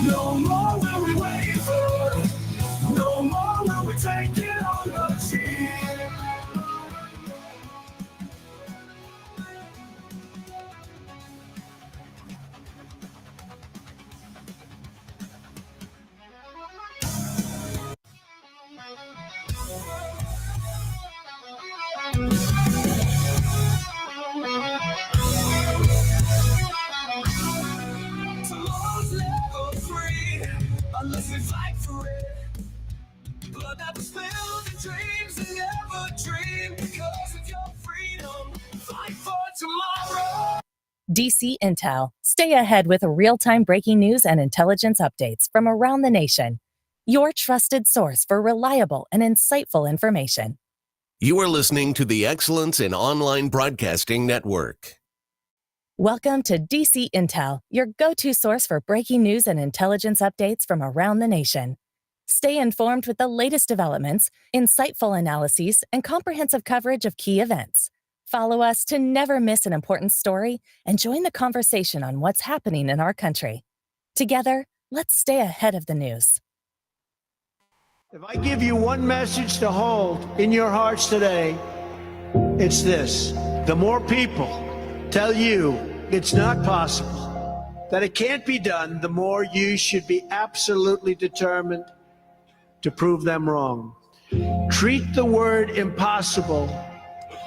No more will we waver. No more will we take it on the chin. Tomorrow's never free unless we fight for it. Blood never spilled and dreams and never dream because of your freedom. Fight for tomorrow. DC Intel. Stay ahead with real-time breaking news and intelligence updates from around the nation. Your trusted source for reliable and insightful information. You are listening to the Excellence in Online Broadcasting Network. Welcome to DC Intel, your go-to source for breaking news and intelligence updates from around the nation. Stay informed with the latest developments, insightful analyses, and comprehensive coverage of key events. Follow us to never miss an important story and join the conversation on what's happening in our country. Together, let's stay ahead of the news. If I give you one message to hold in your hearts today, it's this. The more people tell you it's not possible, that it can't be done, the more you should be absolutely determined to prove them wrong. Treat the word impossible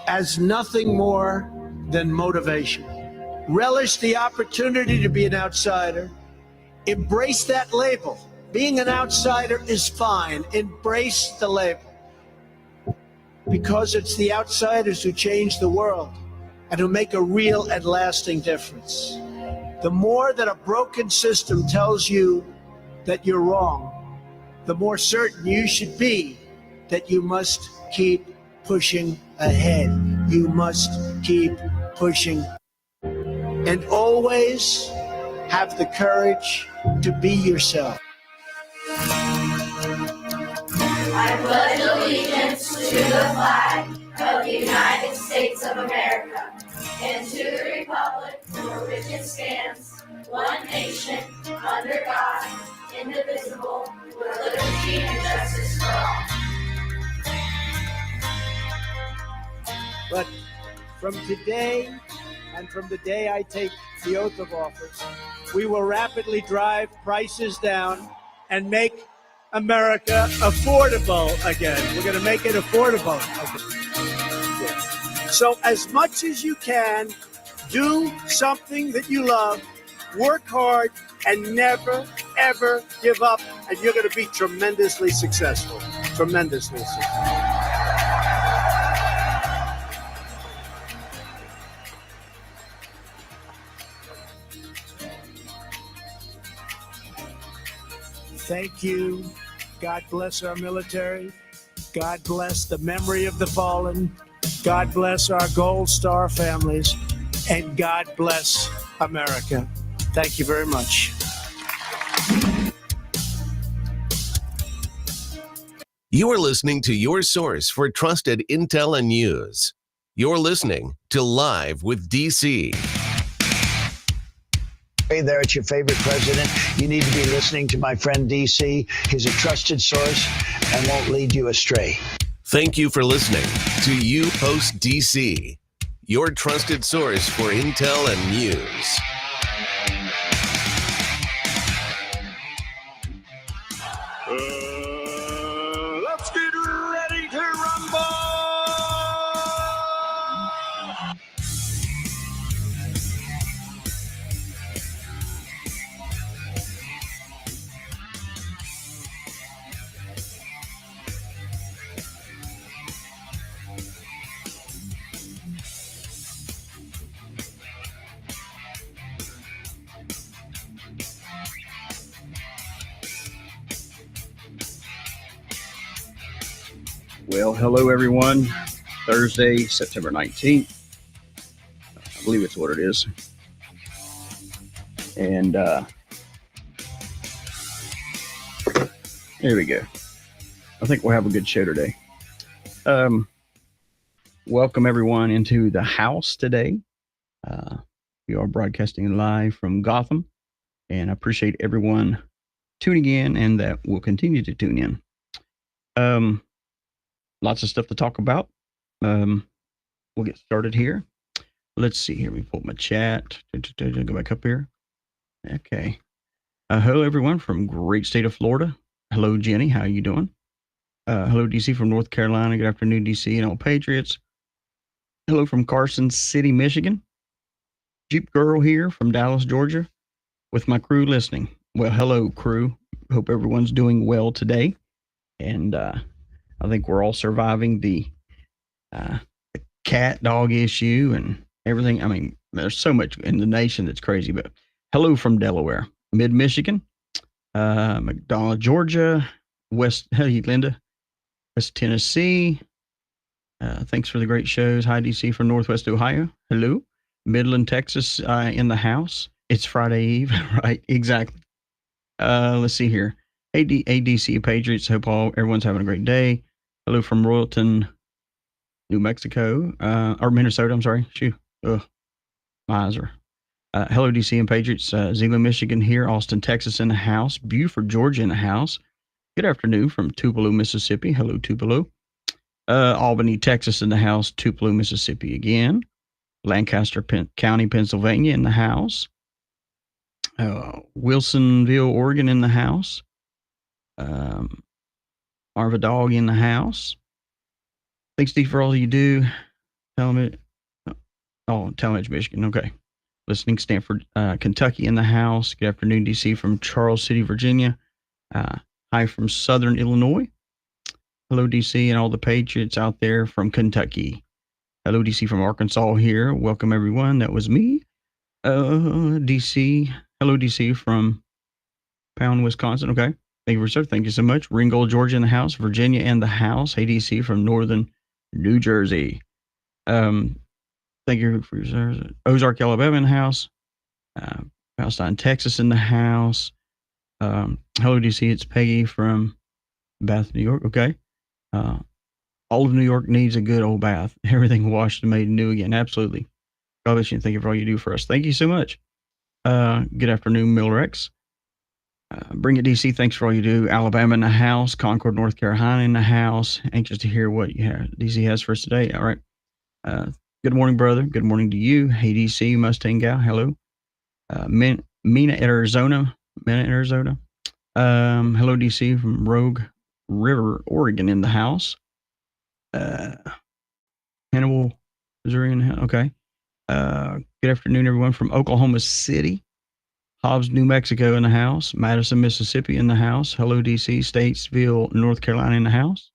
as nothing more than motivation. Relish the opportunity to be an outsider. Embrace that label. Being an outsider is fine. Embrace the label. Because it's the outsiders who change the world and who make a real and lasting difference. The more that a broken system tells you that you're wrong, the more certain you should be that you must keep pushing ahead. You must keep pushing. And always have the courage to be yourself. I pledge allegiance to the flag of the United States of America and to the republic for which it stands, one nation, under God, indivisible, with liberty and justice for all. But from today and from the day I take the oath of office, we will rapidly drive prices down and make America affordable again. We're going to make it affordable again. So as much as you can, do something that you love, work hard, and never, ever give up, and you're going to be tremendously successful. Tremendously successful. Thank you. God bless our military. God bless the memory of the fallen. God bless our Gold Star families. And God bless America. Thank you very much. You are listening to your source for trusted intel and news. You're listening to Live with DC. Hey there, it's your favorite president. You need to be listening to my friend DC. He's a trusted source and won't lead you astray. Thank you for listening to You Host DC, your trusted source for intel and news. Let's get ready to rumble. Well, hello, everyone. Thursday, September 19th. I believe it's what it is. And here we go. I think we'll have a good show today. Welcome, everyone, into the house today. We are broadcasting live from Gotham, and I appreciate everyone tuning in and that will continue to tune in. Lots of stuff to talk about. We'll get started here. Let's see here. Let me pull up my chat. Go back up here. Okay. Hello, everyone from great state of Florida. Hello, Jenny. How are you doing? Hello, DC from North Carolina. Good afternoon, DC and all Patriots. Hello from Carson City, Michigan. Jeep Girl here from Dallas, Georgia, with my crew listening. Well, hello, crew. Hope everyone's doing well today. And I think we're all surviving the cat dog issue and everything. I mean, there's so much in the nation that's crazy. But hello from Delaware, Mid Michigan, McDonough, Georgia, hey, Linda, West Tennessee. Thanks for the great shows. Hi, DC from Northwest Ohio. Hello. Midland, Texas, in the house. It's Friday Eve, right? Exactly. Let's see here. ADC Patriots. Hope everyone's having a great day. Hello from Royalton, New Mexico, or Minnesota. I'm sorry. Shoot. Ugh. My eyes are. Hello, DC and Patriots. Zeeland, Michigan here. Austin, Texas in the house. Buford, Georgia in the house. Good afternoon from Tupelo, Mississippi. Hello, Tupelo. Albany, Texas in the house. Tupelo, Mississippi again. Lancaster County, Pennsylvania in the house. Wilsonville, Oregon in the house. Arva Dog in the house. Thanks, Steve, for all you do. Talmadge, Michigan. Okay. Listening, Stanford, Kentucky in the house. Good afternoon, DC from Charles City, Virginia. Hi from Southern Illinois. Hello, DC, and all the Patriots out there from Kentucky. Hello, DC from Arkansas here. Welcome, everyone. That was me. DC. Hello, DC from Pound, Wisconsin. Okay. Thank you, sir. Thank you so much. Ringgold, Georgia in the house. Virginia in the house. Hey, DC from Northern New Jersey. Thank you for your service. Ozark, Alabama in the house. Palestine, Texas in the house. Hello, DC. It's Peggy from Bath, New York. Okay. All of New York needs a good old bath. Everything washed and made new again. Absolutely. God bless you and thank you for all you do for us. Thank you so much. Good afternoon, Milrex. Bring it, DC. Thanks for all you do. Alabama in the house. Concord, North Carolina in the house. Anxious to hear what DC has for us today. All right. Good morning, brother. Good morning to you. Hey, DC, Mustang Gal. Hello. Mena, Arizona. Hello, DC from Rogue River, Oregon in the house. Hannibal, Missouri in the house. Okay. Good afternoon, everyone from Oklahoma City. Hobbs, New Mexico in the house. Madison, Mississippi in the house. Hello, DC. Statesville, North Carolina in the house.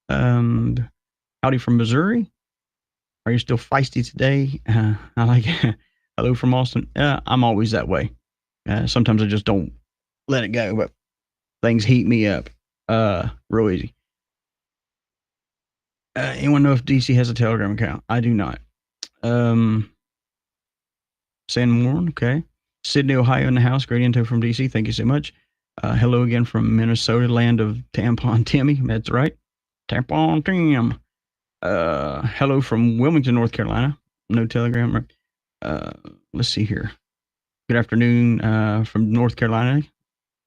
Howdy from Missouri. Are you still feisty today? I like it. Hello from Austin. I'm always that way. Sometimes I just don't let it go, but things heat me up real easy. Anyone know if DC has a Telegram account? I do not. San Moran, okay. Sydney, Ohio in the house. Great info from DC. Thank you so much. Hello again from Minnesota, land of Tampon Timmy. That's right. Tampon Tim. Hello from Wilmington, North Carolina. No Telegram. Let's see here. Good afternoon from North Carolina.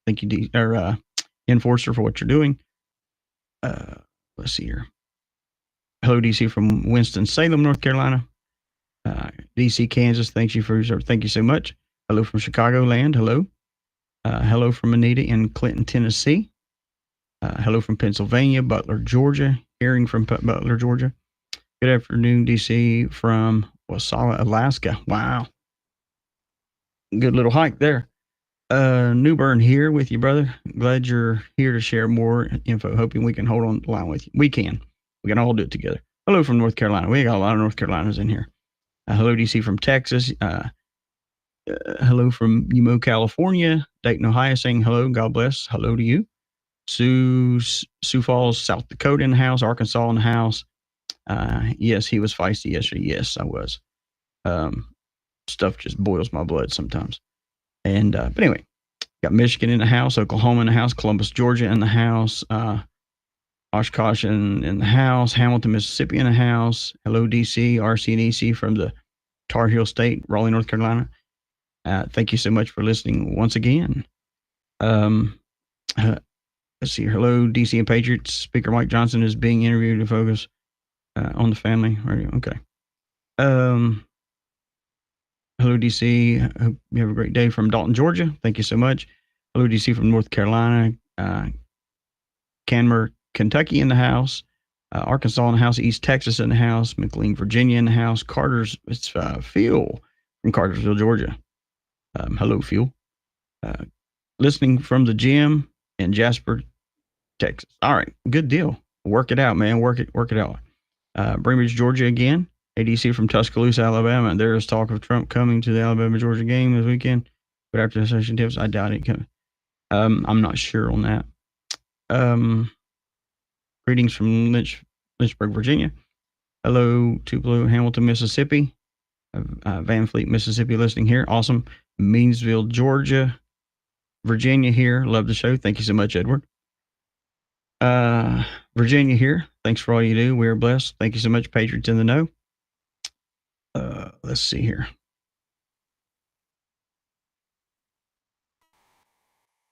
Thank you, Enforcer, for what you're doing. Let's see here. Hello, DC from Winston-Salem, North Carolina. DC, Kansas. Thank you so much. Hello from Chicagoland. Hello. Hello from Anita in Clinton, Tennessee. Hello from Pennsylvania, Butler, Georgia. Hearing from Butler, Georgia. Good afternoon, DC from Wasilla, Alaska. Wow. Good little hike there. Newburn here with you, brother. Glad you're here to share more info. Hoping we can hold on the line with you. We can. We can all do it together. Hello from North Carolina. We got a lot of North Carolinas in here. Hello, DC from Texas. Hello from Umo, California. Dayton, Ohio, saying hello. God bless. Hello to you. Sioux Falls, South Dakota in the house. Arkansas in the house. Yes, he was feisty yesterday. Yes, I was. Stuff just boils my blood sometimes. And but anyway, got Michigan in the house, Oklahoma in the house, Columbus, Georgia in the house, Oshkosh in the house, Hamilton, Mississippi in the house. Hello, DC, RC and EC from the Tar Heel State, Raleigh, North Carolina. Thank you so much for listening once again. Let's see. Hello, DC and Patriots. Speaker Mike Johnson is being interviewed to focus on the family radio. Okay. Hello, DC. Hope you have a great day from Dalton, Georgia. Thank you so much. Hello, DC from North Carolina. Canmer, Kentucky in the house. Arkansas in the house. East Texas in the house. McLean, Virginia in the house. It's Phil from Cartersville, Georgia. Hello, Phil. Listening from the gym in Jasper, Texas. All right, good deal. Work it out, man. Work it out. Brainbridge, Georgia again. ADC from Tuscaloosa, Alabama. There is talk of Trump coming to the Alabama-Georgia game this weekend, but after the session tips, I doubt it coming. I'm not sure on that. Greetings from Lynchburg, Virginia. Hello, Tupelo, Hamilton, Mississippi. Van Fleet, Mississippi, listening here. Awesome. Meansville, Georgia. Virginia here. Love the show. Thank you so much, Edward. Virginia here. Thanks for all you do. We are blessed. Thank you so much, Patriots in the know. Let's see here.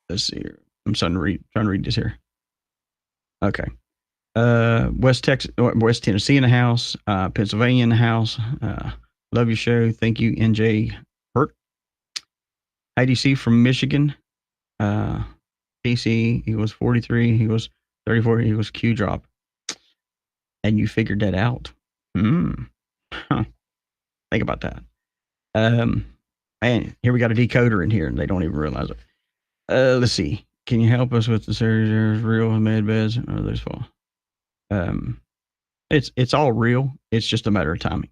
Let's see here. I'm trying to read this here. Okay. West Tennessee in the house. Pennsylvania in the house. Love your show. Thank you, NJ Hurt. IDC from Michigan. DC, he was 43. He was 34. He was Q drop. And you figured that out. Think about that. Man, here we got a decoder in here, and they don't even realize it. Let's see. Can you help us with the series? Real med beds? Oh, those fall. It's all real. It's just a matter of timing.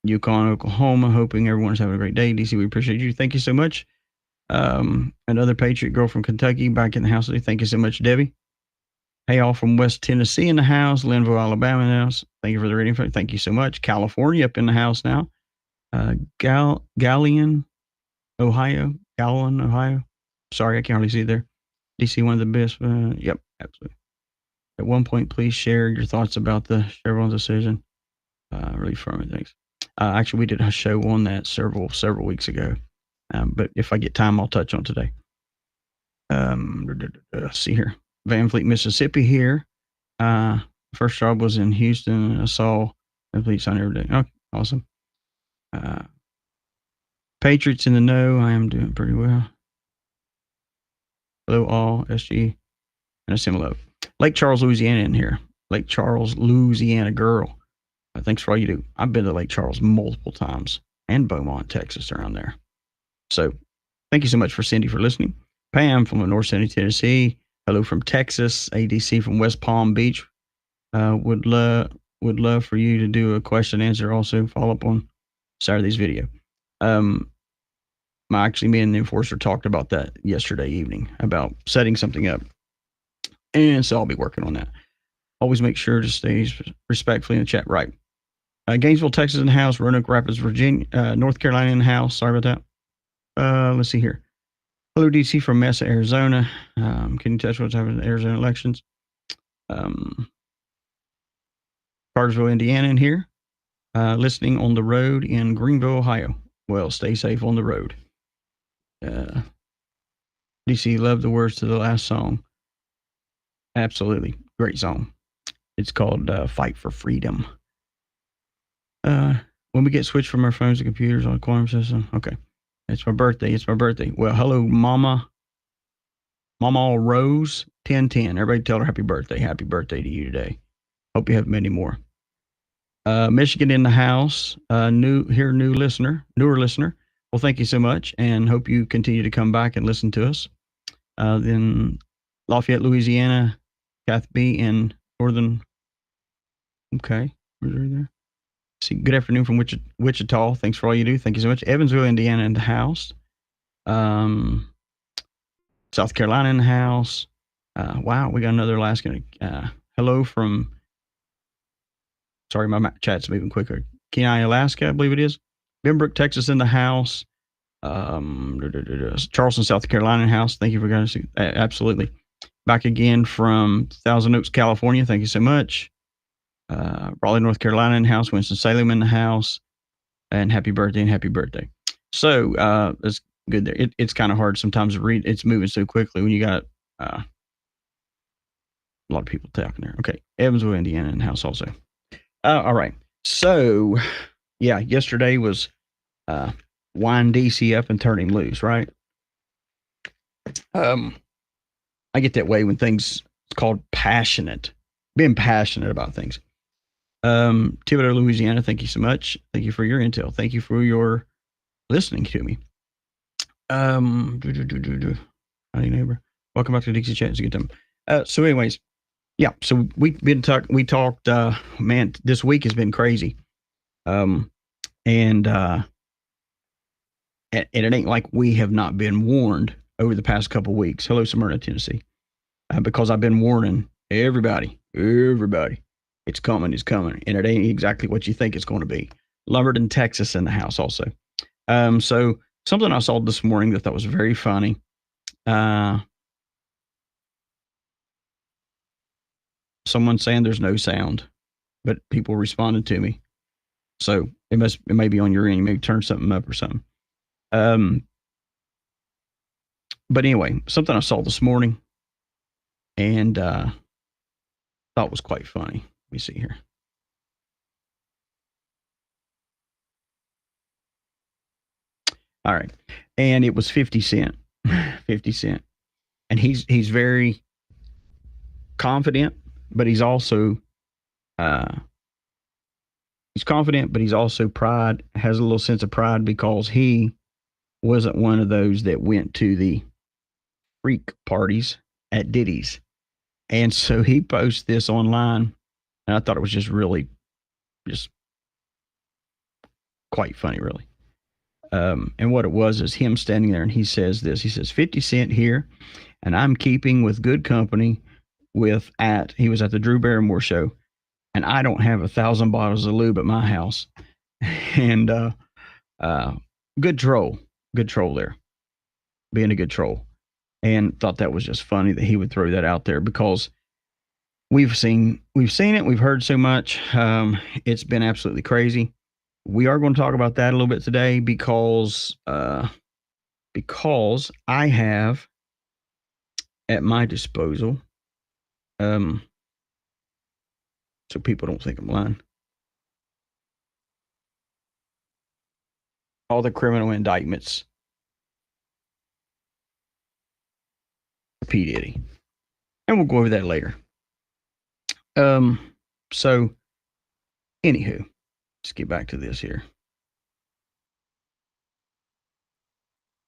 Yukon, Oklahoma. Hoping everyone's having a great day. DC, we appreciate you. Thank you so much. Another Patriot girl from Kentucky back in the house. Thank you so much, Debbie. Hey, all from West Tennessee in the house. Linville, Alabama in the house. Thank you for the reading. Thank you so much. California up in the house now. Gallon, Ohio. Sorry, I can't hardly see it there. DC, one of the best. Yep, absolutely. At one point, please share your thoughts about the Chevron decision. Really firm it. Thanks. Actually, we did a show on that several weeks ago. But if I get time, I'll touch on today. Let's see here. Van Fleet, Mississippi here. First job was in Houston. I saw Van Fleet sign every day. Okay, awesome. Patriots in the know. I am doing pretty well. Hello all, SG, and a similar. Lake Charles, Louisiana in here. Lake Charles, Louisiana girl. Thanks for all you do. I've been to Lake Charles multiple times and Beaumont, Texas, around there. So thank you so much for Cindy for listening. Pam from North City, Tennessee. Hello from Texas. ADC from West Palm Beach. Would love for you to do a question and answer also. Follow up on Saturday's video. Me and the enforcer talked about that yesterday evening about setting something up. And so I'll be working on that. Always make sure to stay respectfully in the chat. Right. Gainesville, Texas in the house. Roanoke Rapids, Virginia, North Carolina in the house. Sorry about that. Let's see here. Hello, DC from Mesa, Arizona. Can you touch what's happening in the Arizona elections? Cartersville, Indiana in here. Listening on the road in Greenville, Ohio. Well, stay safe on the road. DC, love the words to the last song. Absolutely. Great song. It's called Fight for Freedom. When we get switched from our phones to computers on a quantum system. Okay. It's my birthday. Well, hello, Mama Rose 1010. Everybody tell her happy birthday. Happy birthday to you today. Hope you have many more. Michigan in the house. Newer listener. Well, thank you so much, and hope you continue to come back and listen to us. Then Lafayette, Louisiana. Kath B in Northern. Okay. There. See, good afternoon from Wichita. Thanks for all you do. Thank you so much. Evansville, Indiana in the house. South Carolina in the house. Wow, we got another Alaskan. Hello from, sorry, my chat's moving quicker. Kenai, Alaska, I believe it is. Benbrook, Texas in the house. Charleston, South Carolina in the house. Thank you for guys. Absolutely. Back again from Thousand Oaks, California. Thank you so much. Raleigh, North Carolina in the house. Winston-Salem in the house. And happy birthday. So, let's good there. It's kind of hard sometimes to read. It's moving so quickly when you got a lot of people talking there. Okay, Evansville, Indiana, in the house also. All right. So, yeah, yesterday was wind DC up and turn him loose, right? I get that way when things, it's called passionate, being passionate about things. Thibodeau, Louisiana, thank you so much. Thank you for your intel. Thank you for your listening to me. Howdy, neighbor. Welcome back to the Dixie Chat. It's a good time. So anyways, yeah, so we talked, man, this week has been crazy. And it ain't like we have not been warned over the past couple of weeks. Hello, Smyrna, Tennessee. Because I've been warning everybody, it's coming, and it ain't exactly what you think it's going to be. Lumberton, Texas, in the house also. So something I saw this morning that I thought was very funny. Someone saying there's no sound, but people responded to me. So it may be on your end. You may turn something up or something. But anyway, something I saw this morning and thought was quite funny. Let me see here. All right. And it was 50 Cent. 50 Cent. And he's very confident, but he's also he's confident, but he's also has a little sense of pride because he wasn't one of those that went to the freak parties at Diddy's. And so he posts this online, and I thought it was just quite funny, really. And what it was is him standing there, and he says this. He says, 50 Cent here, and I'm keeping with good company he was at the Drew Barrymore show, and I don't have 1,000 bottles of lube at my house. And good troll there, being a good troll. And thought that was just funny that he would throw that out there because we've seen it. We've heard so much. It's been absolutely crazy. We are going to talk about that a little bit today because I have at my disposal, so people don't think I'm lying, all the criminal indictments for P. Diddy. And we'll go over that later. So anywho, let's get back to this here.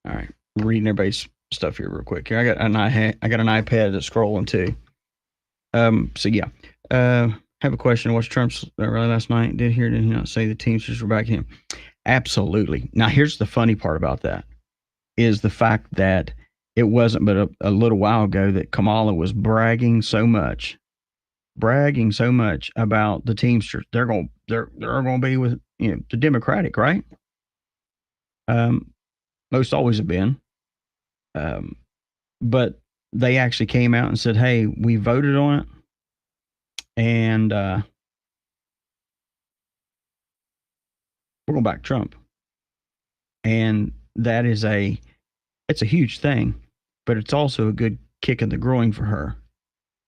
All right. I'm reading everybody's stuff here real quick. Here, I got an iPad that's scrolling too. So yeah. Have a question. Watched Trump's rally last night. Did he not say the Teamsters were backing him? Absolutely. Now here's the funny part about that is the fact that it wasn't but a little while ago that Kamala was bragging so much about the Teamsters. They're going to be with the Democratic, right? Most always have been. But they actually came out and said, "Hey, we voted on it, and we're going to back Trump." And that is it's a huge thing, but it's also a good kick in the groin for her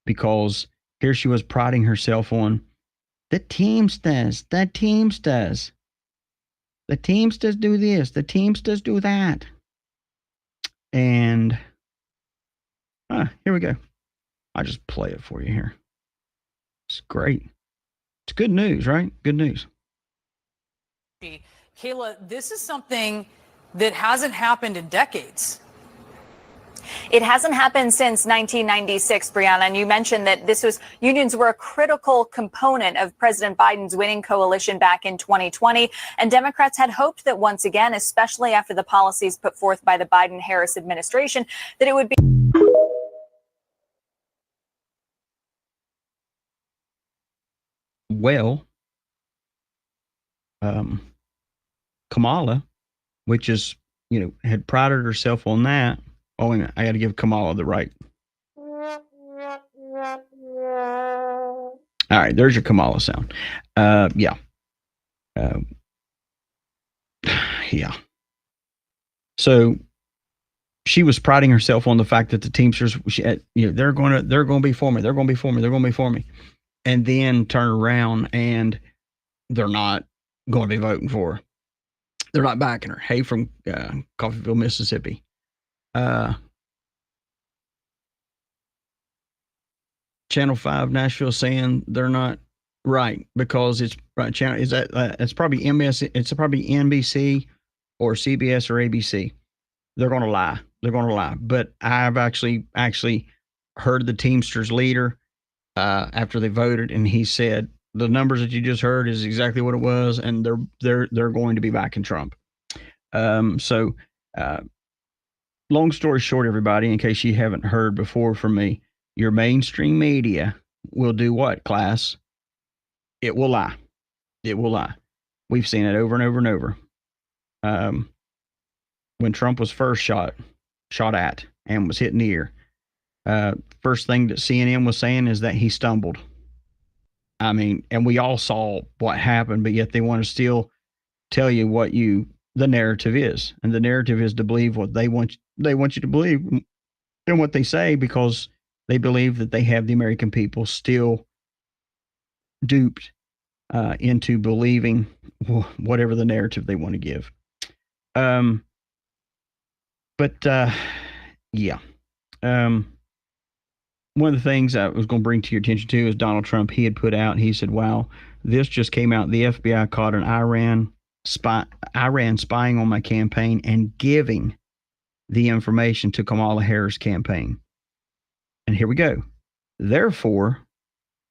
because here she was priding herself on the Teamsters do this, the Teamsters do that. And here we go. I'll just play it for you here. It's great. It's good news, right? Good news. Kayla, this is something that hasn't happened in decades. It hasn't happened since 1996, Brianna, and you mentioned that unions were a critical component of President Biden's winning coalition back in 2020, and Democrats had hoped that once again, especially after the policies put forth by the Biden-Harris administration, that it would be. Well, Kamala, which is, had prided herself on that. Oh, wait a minute. I got to give Kamala the right. All right, there's your Kamala sound. Yeah. Yeah. So she was priding herself on the fact that the Teamsters, they're going to be for me. They're going to be for me. They're going to be for me. And then turn around and they're not going to be voting for her. They're not backing her. Hey, from Coffeeville, Mississippi. Channel 5 Nashville saying they're not right because it's right channel. Is that it's probably it's probably NBC or CBS or ABC. They're going to lie. They're going to lie. But I've actually heard the Teamsters leader after they voted, and he said the numbers that you just heard is exactly what it was, and they're going to be backing Trump. So, long story short, everybody, in case you haven't heard before from me, your mainstream media will do what, class? It will lie. It will lie. We've seen it over and over and over. When Trump was first shot at and was hit in the ear, first thing that CNN was saying is that he stumbled. I mean, and we all saw what happened, but yet they want to still tell you what the narrative is. And the narrative is to believe what they want you to believe and what they say, because they believe that they have the American people still duped into believing whatever the narrative they want to give. Yeah. One of the things I was going to bring to your attention too is Donald Trump. He had put out, he said, wow, this just came out. The FBI caught an Iran spying on my campaign and giving the information to Kamala Harris' campaign. And here we go. Therefore,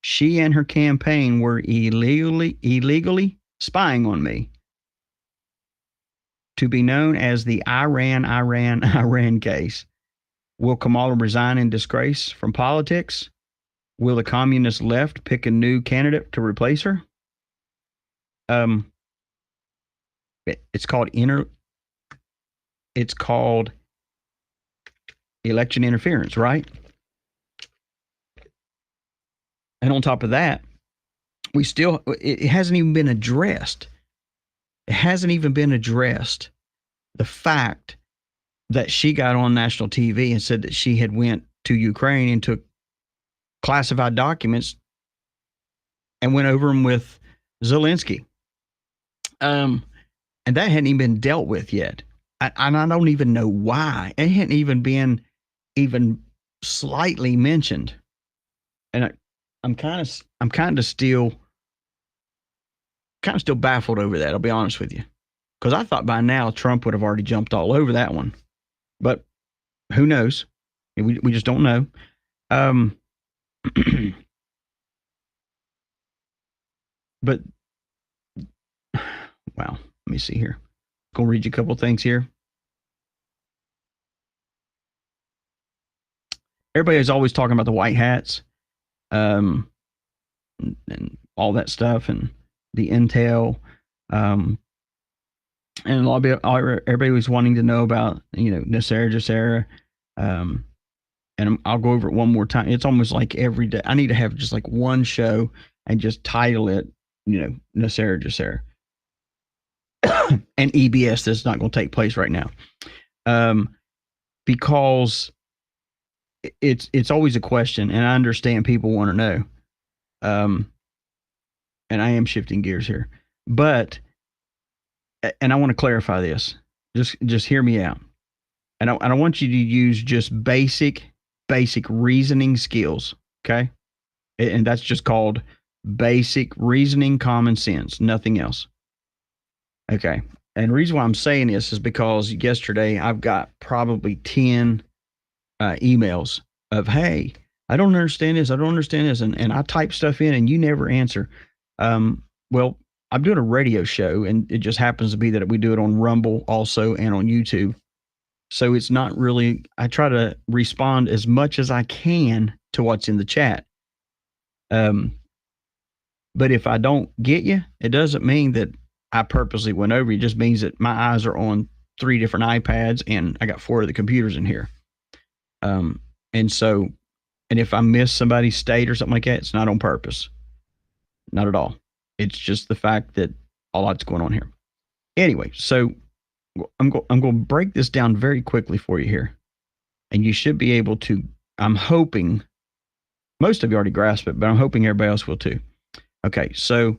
she and her campaign were illegally spying on me, to be known as the Iran case. Will Kamala resign in disgrace from politics? Will the communist left pick a new candidate to replace her? It's called election interference, right? And on top of that, it hasn't even been addressed. It hasn't even been addressed. The fact that she got on national TV and said that she had went to Ukraine and took classified documents and went over them with Zelensky. And that hadn't even been dealt with yet. And I don't even know why. It hadn't even been slightly mentioned. And I'm kind of still baffled over that. I'll be honest with you, because I thought by now Trump would have already jumped all over that one, but who knows? We just don't know. But wow, let me see here. Go read you a couple things here. Everybody is always talking about the white hats, and all that stuff, and the intel, and everybody was wanting to know about, Nasser Jassera, and I'll go over it one more time. It's almost like every day I need to have just like one show and just title it, Nasser Jassera. And EBS, that's not going to take place right now, because it's always a question, and I understand people want to know. And I am shifting gears here, and I want to clarify this. Just hear me out. And I want you to use just basic reasoning skills. Okay. And that's just called basic reasoning, common sense, nothing else. Okay. And the reason why I'm saying this is because yesterday I've got probably 10 emails of, hey, I don't understand this. I don't understand this. And I type stuff in and you never answer. Well, I'm doing a radio show, and it just happens to be that we do it on Rumble also and on YouTube. So it's not really, I try to respond as much as I can to what's in the chat. But if I don't get you, it doesn't mean that I purposely went over. It just means that my eyes are on 3 different iPads and I got 4 of the computers in here. And if I miss somebody's state or something like that, it's not on purpose. Not at all. It's just the fact that a lot's going on here. Anyway, so I'm going to break this down very quickly for you here. And you should be able to, I'm hoping, most of you already grasp it, but I'm hoping everybody else will too. Okay, so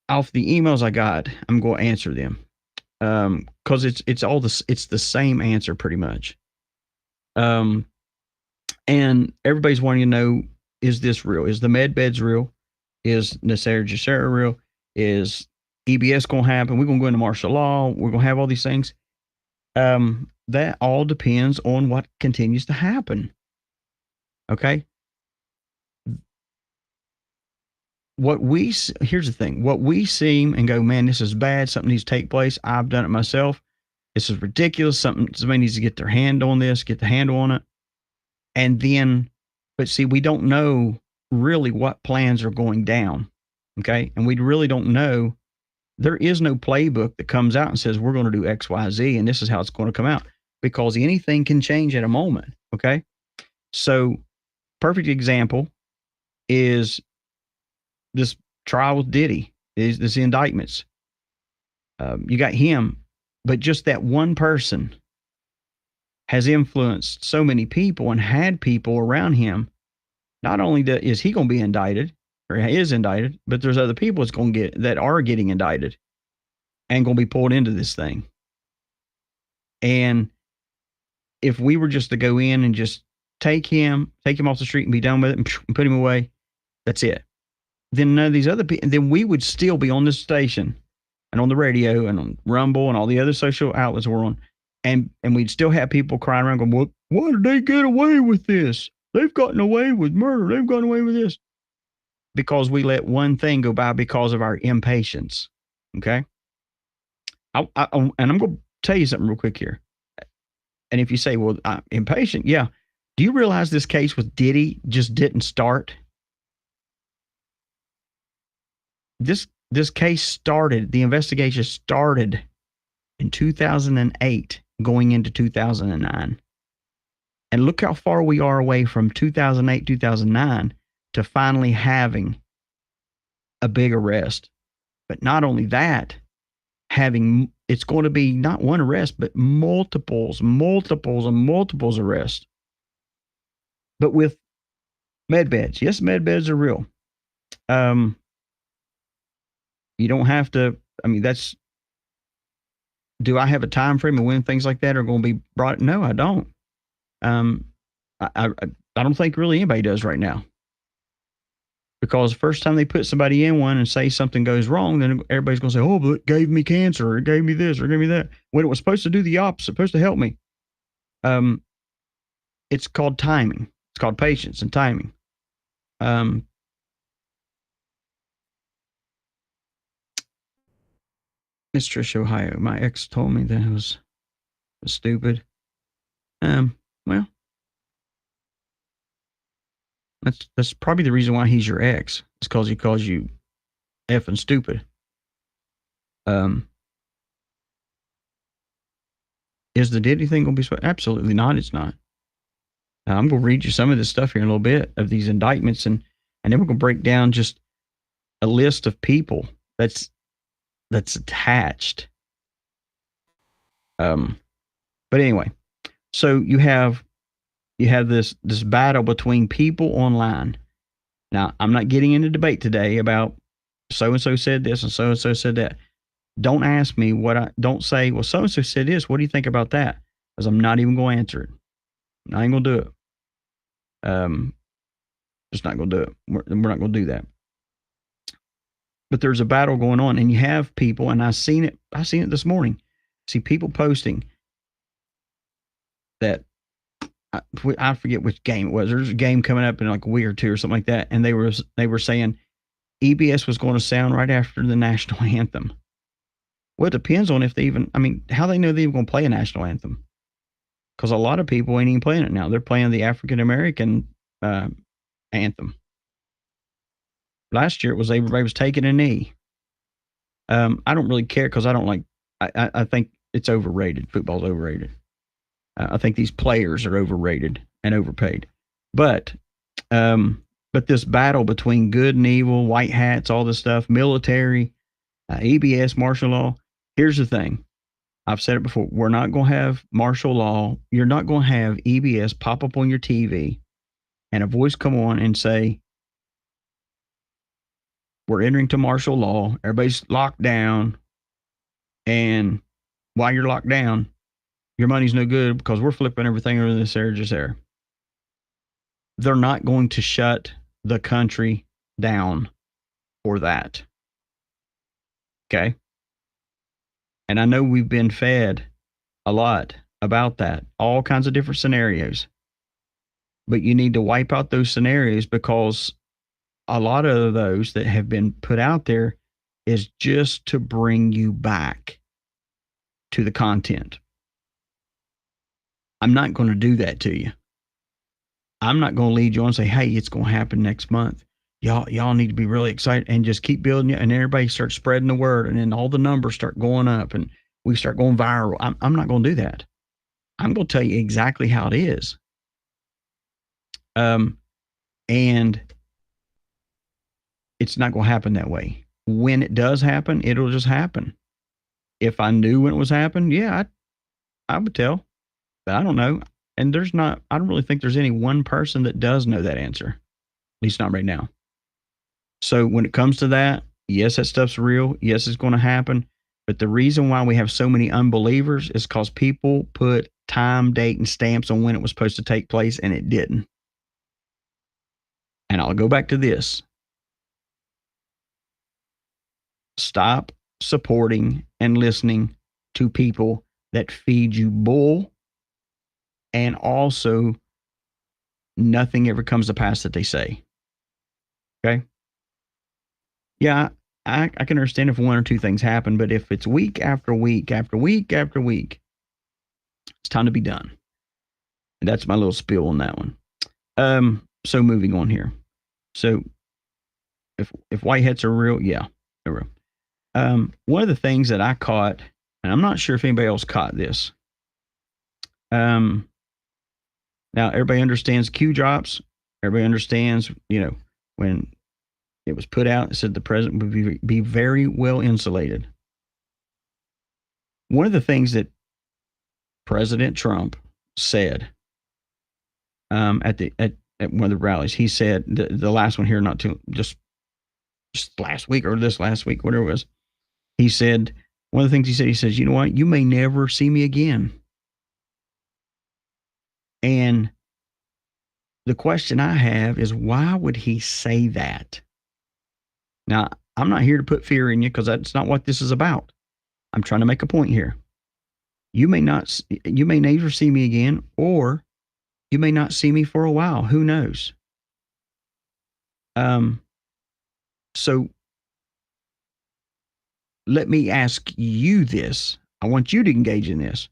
off the emails I got, I'm going to answer them. Because it's all this, it's the same answer pretty much. And everybody's wanting to know, is this real? Is the med beds real? Is Nasser Jashara real? Is EBS going to happen? We're going to go into martial law. We're going to have all these things. That all depends on what continues to happen. Okay. Here's the thing, what we see and go, man, this is bad. Something needs to take place. I've done it myself. This is ridiculous. Somebody needs to get their hand on this, get the handle on it. And then, but see, we don't know really what plans are going down. Okay. And we really don't know. There is no playbook that comes out and says, we're going to do X, Y, Z, and this is how it's going to come out, because anything can change at a moment. Okay. So perfect example is this trial with Diddy, is this indictments. You got him, but just that one person has influenced so many people and had people around him. Not only is he going to be indicted, or is indicted, but there's other people that are getting indicted and going to be pulled into this thing. And if we were just to go in and just take him off the street and be done with it and put him away, that's it. Then none of these other people, then we would still be on this station and on the radio and on Rumble and all the other social outlets we're on. And we'd still have people crying around going, why did they get away with this? They've gotten away with murder. They've gotten away with this. Because we let one thing go by because of our impatience. Okay. And I'm going to tell you something real quick here. And if you say, well, I'm impatient. Yeah. Do you realize this case with Diddy just didn't start? This case started, the investigation started in 2008, going into 2009. And look how far we are away from 2008, 2009 to finally having a big arrest. But not only that, it's going to be not one arrest, but multiples arrests. But with med beds, yes, med beds are real. You don't have to, do I have a time frame of when things like that are going to be brought? No, I don't. I don't think really anybody does right now. Because the first time they put somebody in one and say something goes wrong, then everybody's going to say, oh, but it gave me cancer, or it gave me this, or it gave me that. When it was supposed to do the opposite, supposed to help me. It's called timing. It's called patience and timing. Miss Trish, Ohio, my ex told me that I was stupid. Well, that's probably the reason why he's your ex. It's because he calls you effing stupid. Is the Diddy thing going to be swept? Absolutely not. It's not. I'm going to read you some of this stuff here in a little bit of these indictments, and then we're going to break down just a list of people that's attached. But anyway, so you have this battle between people online. Now, I'm not getting into debate today about so-and-so said this and so-and-so said that. Don't ask me don't say, well, so-and-so said this. What do you think about that? Because I'm not even going to answer it. I ain't going to do it. Just not going to do it. We're not going to do that. But there's a battle going on, and you have people, and I seen it this morning. See people posting that I forget which game it was. There's a game coming up in like a week or two or something like that, and they were saying EBS was going to sound right after the national anthem. Well, it depends on if they even, how they know they're even going to play a national anthem. Because a lot of people ain't even playing it now. They're playing the African American anthem. Last year it was everybody was taking a knee. I don't really care because I don't like. I think it's overrated. Football's overrated. I think these players are overrated and overpaid. But this battle between good and evil, white hats, all this stuff, military, EBS, martial law. Here's the thing: I've said it before. We're not going to have martial law. You're not going to have EBS pop up on your TV and a voice come on and say, we're entering to martial law. Everybody's locked down. And while you're locked down, your money's no good because we're flipping everything over this area, just there. They're not going to shut the country down for that. Okay. And I know we've been fed a lot about that, all kinds of different scenarios. But you need to wipe out those scenarios because a lot of those that have been put out there is just to bring you back to the content. I'm not going to do that to you. I'm not going to lead you on and say, hey, it's going to happen next month. Y'all need to be really excited and just keep building it. And everybody starts spreading the word. And then all the numbers start going up and we start going viral. I'm not going to do that. I'm going to tell you exactly how it is. And it's not going to happen that way. When it does happen, it'll just happen. If I knew when it was happening, yeah, I would tell. But I don't know. And I don't really think there's any one person that does know that answer. At least not right now. So when it comes to that, yes, that stuff's real. Yes, it's going to happen. But the reason why we have so many unbelievers is because people put time, date, and stamps on when it was supposed to take place, and it didn't. And I'll go back to this. Stop supporting and listening to people that feed you bull, and also nothing ever comes to pass that they say. Okay? Yeah, I can understand if one or two things happen, but if it's week after week after week after week, it's time to be done. And that's my little spiel on that one. So moving on here. So if white hats are real, yeah, they're real. One of the things that I caught, and I'm not sure if anybody else caught this. Now everybody understands Q drops. Everybody understands, when it was put out, it said the president would be very well insulated. One of the things that President Trump said at one of the rallies, he said the last one here, not too just last week or this last week, whatever it was. He said one of the things he says, you know what, you may never see me again. And the question I have is, why would he say that? Now, I'm not here to put fear in you because that's not what this is about. I'm trying to make a point here. You may never see me again, or you may not see me for a while. Who knows? So let me ask you this. I want you to engage in this.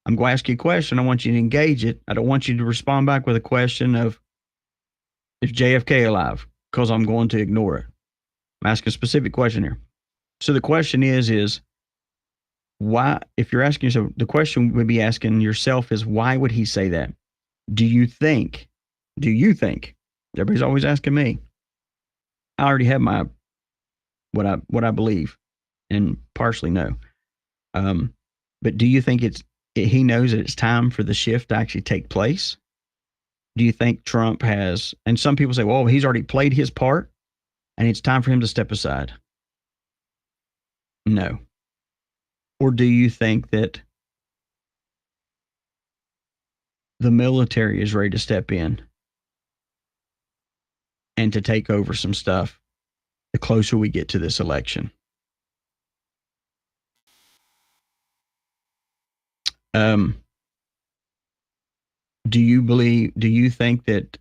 I'm going to ask you a question. I want you to engage it. I don't want you to respond back with a question of, is JFK alive? Because I'm going to ignore it. I'm asking a specific question here. So the question is why, if you're asking yourself, the question would be asking yourself is, why would he say that? Do you think, everybody's always asking me, I already have my, what I believe and partially know. But do you think he knows that it's time for the shift to actually take place? Do you think Trump has, and some people say, well, he's already played his part and it's time for him to step aside? No. Or do you think that the military is ready to step in and to take over some stuff the closer we get to this election? Do you think that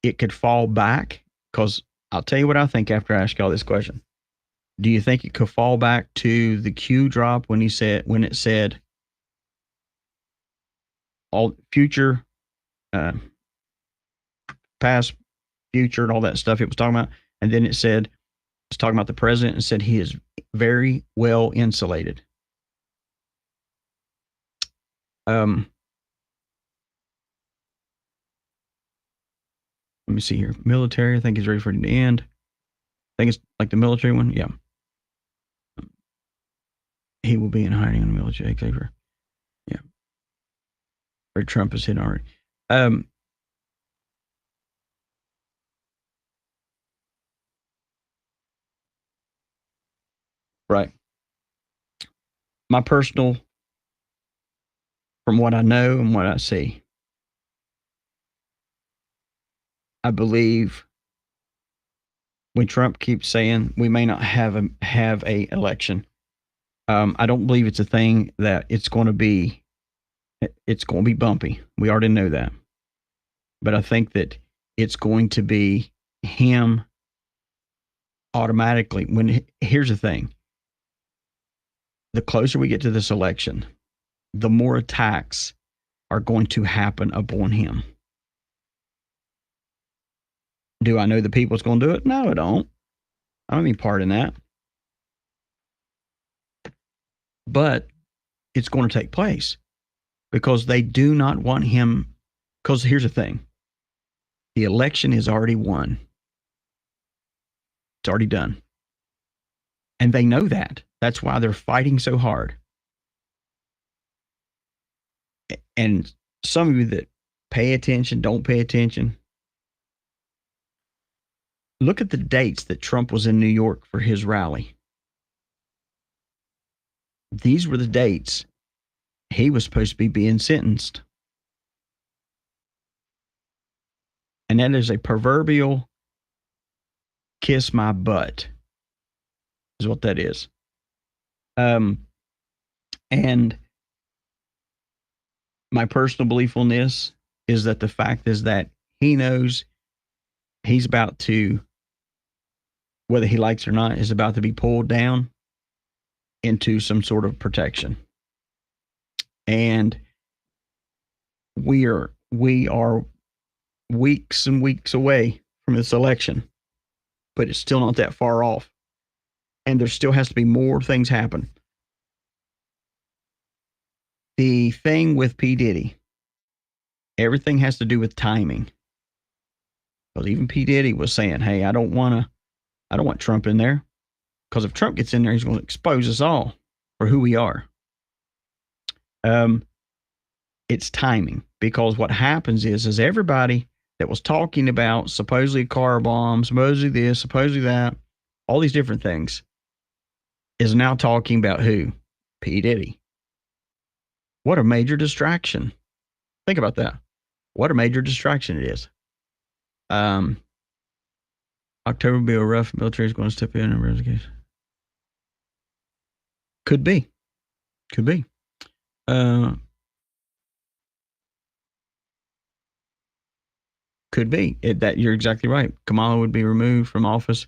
it could fall back? Because I'll tell you what I think after I ask y'all this question. Do you think it could fall back to the Q drop when it said all future, past, future, and all that stuff it was talking about, and then it's talking about the president and said he is very well insulated. Let me see here. Military, I think he's ready for it to end. I think it's like the military one. Yeah. he will be in hiding in the military takeover. Yeah. Or Trump is hidden already. Right. My personal, from what I know and what I see, I believe when Trump keeps saying we may not have a election, I don't believe it's a thing that it's going to be bumpy. We already know that. But I think that it's going to be him automatically. Here's the thing. The closer we get to this election, the more attacks are going to happen upon him. Do I know the people's going to do it? No, I don't. I don't have any part in that. But it's going to take place because they do not want him. Because here's the thing. The election is already won. It's already done. And they know that. That's why they're fighting so hard. And some of you that pay attention, don't pay attention. Look at the dates that Trump was in New York for his rally. These were the dates he was supposed to be being sentenced. And that is a proverbial kiss my butt, is what that is. And my personal belief on this is that the fact is that he knows he's about to, whether he likes it or not, is about to be pulled down into some sort of protection. And we are weeks and weeks away from this election, but it's still not that far off. And there still has to be more things happen. The thing with P. Diddy, everything has to do with timing. Because even P. Diddy was saying, hey, I don't want Trump in there. Because if Trump gets in there, he's going to expose us all for who we are. It's timing. Because what happens is everybody that was talking about supposedly a car bomb, supposedly this, supposedly that, all these different things, is now talking about who? P. Diddy. What a major distraction. Think about that. What a major distraction it is. October will be a rough. Military is going to step in and investigate. Could be. Could be. Could be. That you're exactly right. Kamala would be removed from office.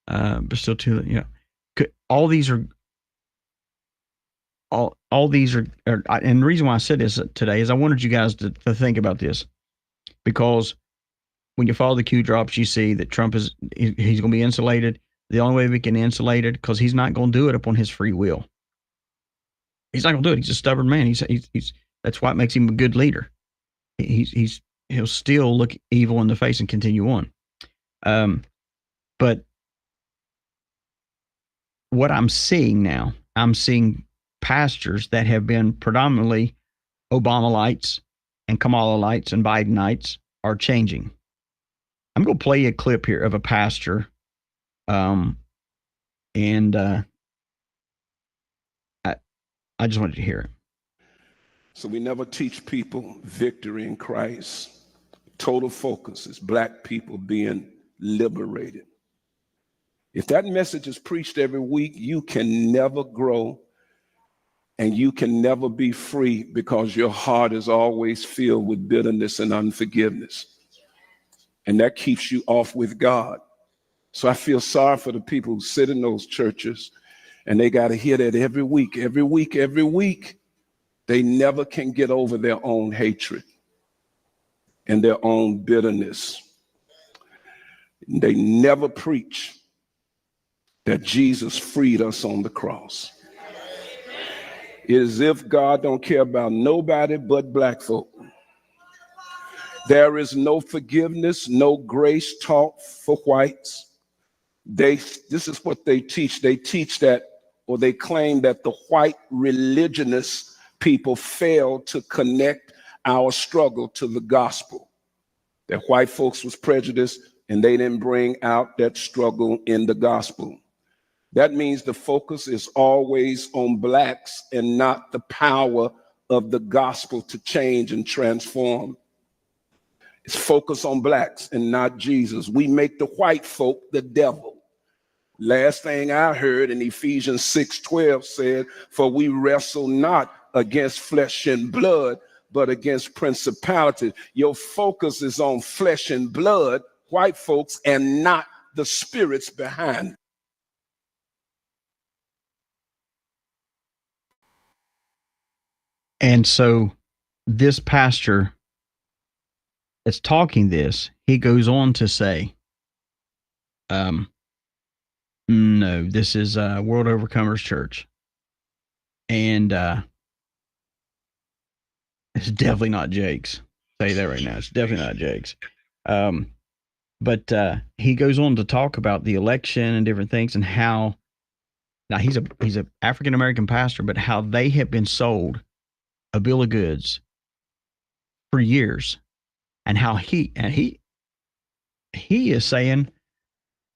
But still too, all these are, and the reason why I said this today is I wanted you guys to think about this, because when you follow the Q drops, you see that Trump he's going to be insulated. The only way we can insulate it, because he's not going to do it upon his free will. He's not going to do it. He's a stubborn man. He's that's why it makes him a good leader. He'll still look evil in the face and continue on. But what I'm seeing now, I'm seeing pastors that have been predominantly Obama-lights and Kamala-lights and Biden-lights are changing. I'm going to play a clip here of a pastor, I just wanted to hear it. So we never teach people victory in Christ. Total focus is black people being liberated. If that message is preached every week, you can never grow and you can never be free, because your heart is always filled with bitterness and unforgiveness. And that keeps you off with God. So I feel sorry for the people who sit in those churches and they got to hear that every week. They never can get over their own hatred and their own bitterness. They never preach that Jesus freed us on the cross. It is as if God don't care about nobody but black folk. There is no forgiveness, no grace taught for whites. This is what they teach. They teach that or they claim that the white religionist people failed to connect our struggle to the gospel. That white folks was prejudiced and they didn't bring out that struggle in the gospel. That means the focus is always on blacks and not the power of the gospel to change and transform. It's focused on blacks and not Jesus. We make the white folk the devil. Last thing I heard in Ephesians 6:12 said, for we wrestle not against flesh and blood, but against principalities. Your focus is on flesh and blood, white folks, and not the spirits behind it. And so this pastor that's talking this, he goes on to say, no, this is World Overcomers Church. And it's definitely not Jake's. I'll tell you that right now. It's definitely not Jake's. But he goes on to talk about the election and different things and how, now he's a African-American pastor, but how they have been sold a bill of goods for years, and how he is saying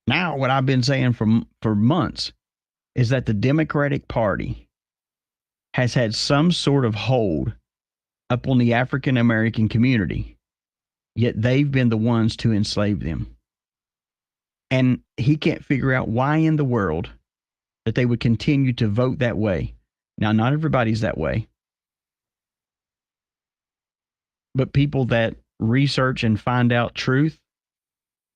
now what I've been saying for months is that the Democratic Party has had some sort of hold up on the African American community, yet they've been the ones to enslave them. And he can't figure out why in the world that they would continue to vote that way. Now, not everybody's that way, but people that research and find out truth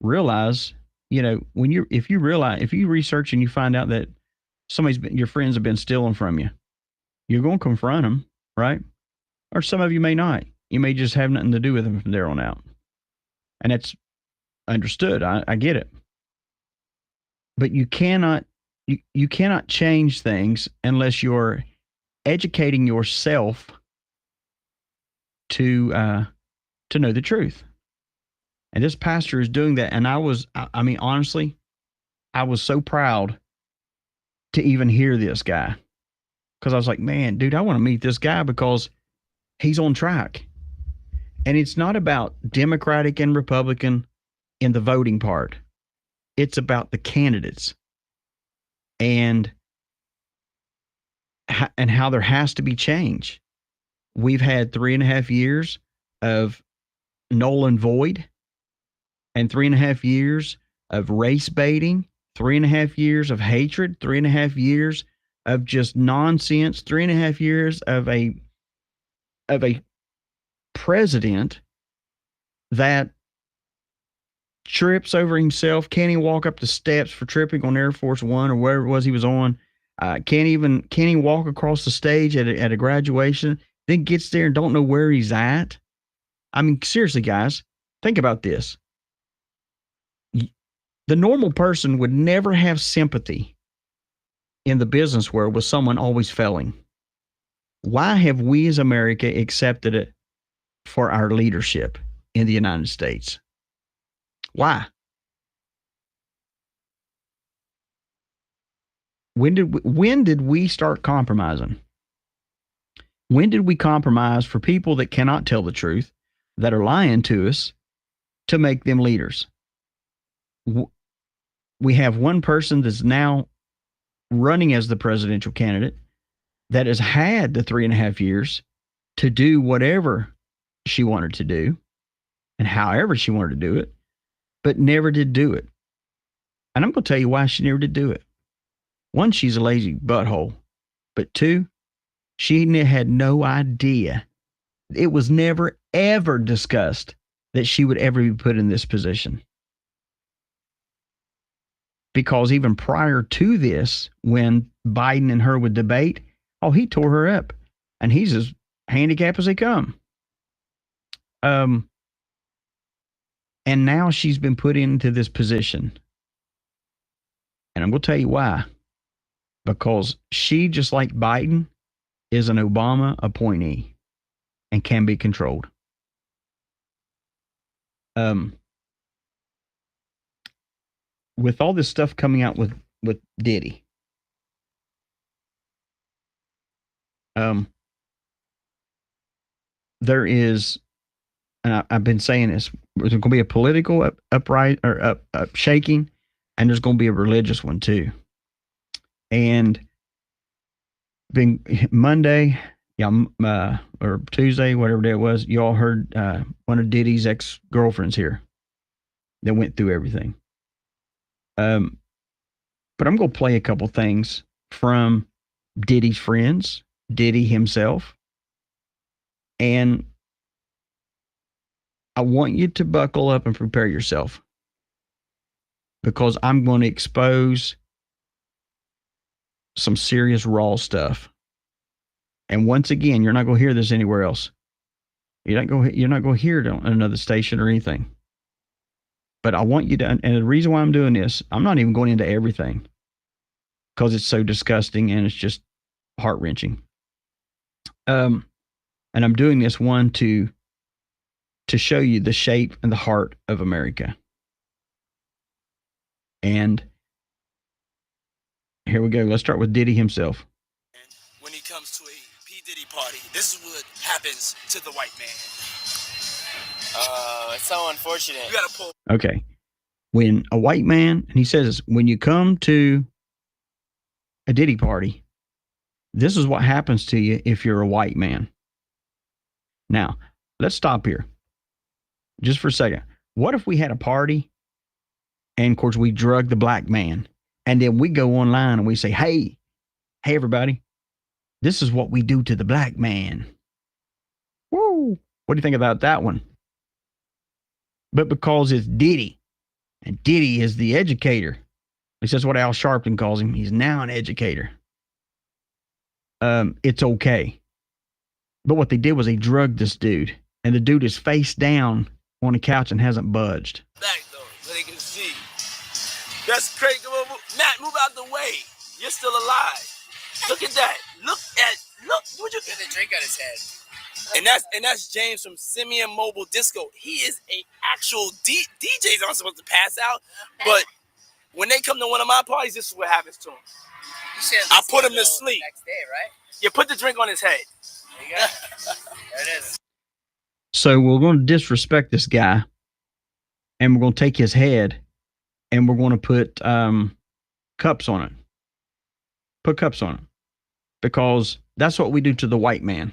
realize, if you research and you find out that your friends have been stealing from you, you're going to confront them, right? Or some of you may not. You may just have nothing to do with them from there on out. And that's understood. I get it. But you cannot change things unless you're educating yourself to know the truth. And this pastor is doing that. And honestly, I was so proud to even hear this guy, because I was like, man, dude, I want to meet this guy because he's on track. And it's not about Democratic and Republican in the voting part. It's about the candidates and how there has to be change. We've had 3.5 years of null and void, and 3.5 years of race baiting, 3.5 years of hatred, 3.5 years of just nonsense, 3.5 years of a president that trips over himself, can't even walk up the steps for tripping on Air Force One or wherever it was he was on. Can't even walk across the stage at a graduation. Then gets there and don't know where he's at. I mean, seriously, guys, think about this. The normal person would never have sympathy in the business world with someone always failing. Why have we as America accepted it for our leadership in the United States? Why? When did we start compromising? When did we compromise for people that cannot tell the truth, that are lying to us, to make them leaders? We have one person that's now running as the presidential candidate that has had the 3.5 years to do whatever she wanted to do and however she wanted to do it, but never did do it. And I'm going to tell you why she never did do it. One, she's a lazy butthole. But two, she had no idea. It was never, ever discussed that she would ever be put in this position. Because even prior to this, when Biden and her would debate, he tore her up. And he's as handicapped as they come. And now she's been put into this position. And I'm going to tell you why. Because she, just like Biden, is an Obama appointee and can be controlled. With all this stuff coming out with Diddy, There is, and I've been saying this, there's going to be a political shaking, and there's going to be a religious one too. And being Monday, or Tuesday, whatever day it was, you all heard one of Diddy's ex-girlfriends here that went through everything. But I'm going to play a couple things from Diddy's friends, Diddy himself, and I want you to buckle up and prepare yourself, because I'm going to expose some serious raw stuff. And once again, you're not going to hear this anywhere else. You're not going to hear it on another station or anything. But I want you to, and the reason why I'm doing this, I'm not even going into everything, because it's so disgusting and it's just heart-wrenching. And I'm doing this one to show you the shape and the heart of America. And here we go. Let's start with Diddy himself. When he comes to a P. Diddy party, this is what happens to the white man. It's so unfortunate. You gotta pull. Okay. When a white man, and he says this, when you come to a Diddy party, this is what happens to you if you're a white man. Now, let's stop here just for a second. What if we had a party and, of course, we drug the black man, and then we go online and we say, hey, everybody, this is what we do to the black man. Woo! What do you think about that one? But because it's Diddy, and Diddy is the educator, at least that's what Al Sharpton calls him. He's now an educator. It's okay. But what they did was they drugged this dude, and the dude is face down on the couch and hasn't budged. Back though, so they can see. That's crazy. Matt, move out the way. You're still alive. Look at that. Look. Would you get the drink out his head? And that's James from Simeon Mobile Disco. He is a actual DJs aren't supposed to pass out, but when they come to one of my parties, this is what happens to them. I put him to sleep. Next day, right? You put the drink on his head. There you go. There it is. So we're going to disrespect this guy, and we're going to take his head, and we're going to put cups on it. Put cups on it. Because that's what we do to the white man.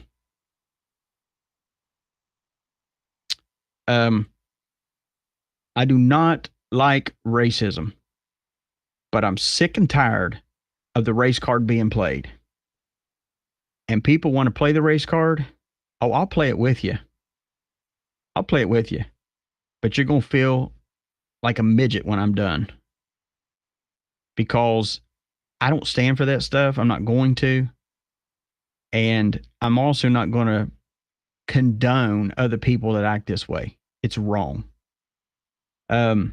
I do not like racism, but I'm sick and tired of the race card being played. And people want to play the race card. Oh, I'll play it with you. I'll play it with you. But you're going to feel like a midget when I'm done. Because I don't stand for that stuff. I'm not going to. And I'm also not going to condone other people that act this way. It's wrong. A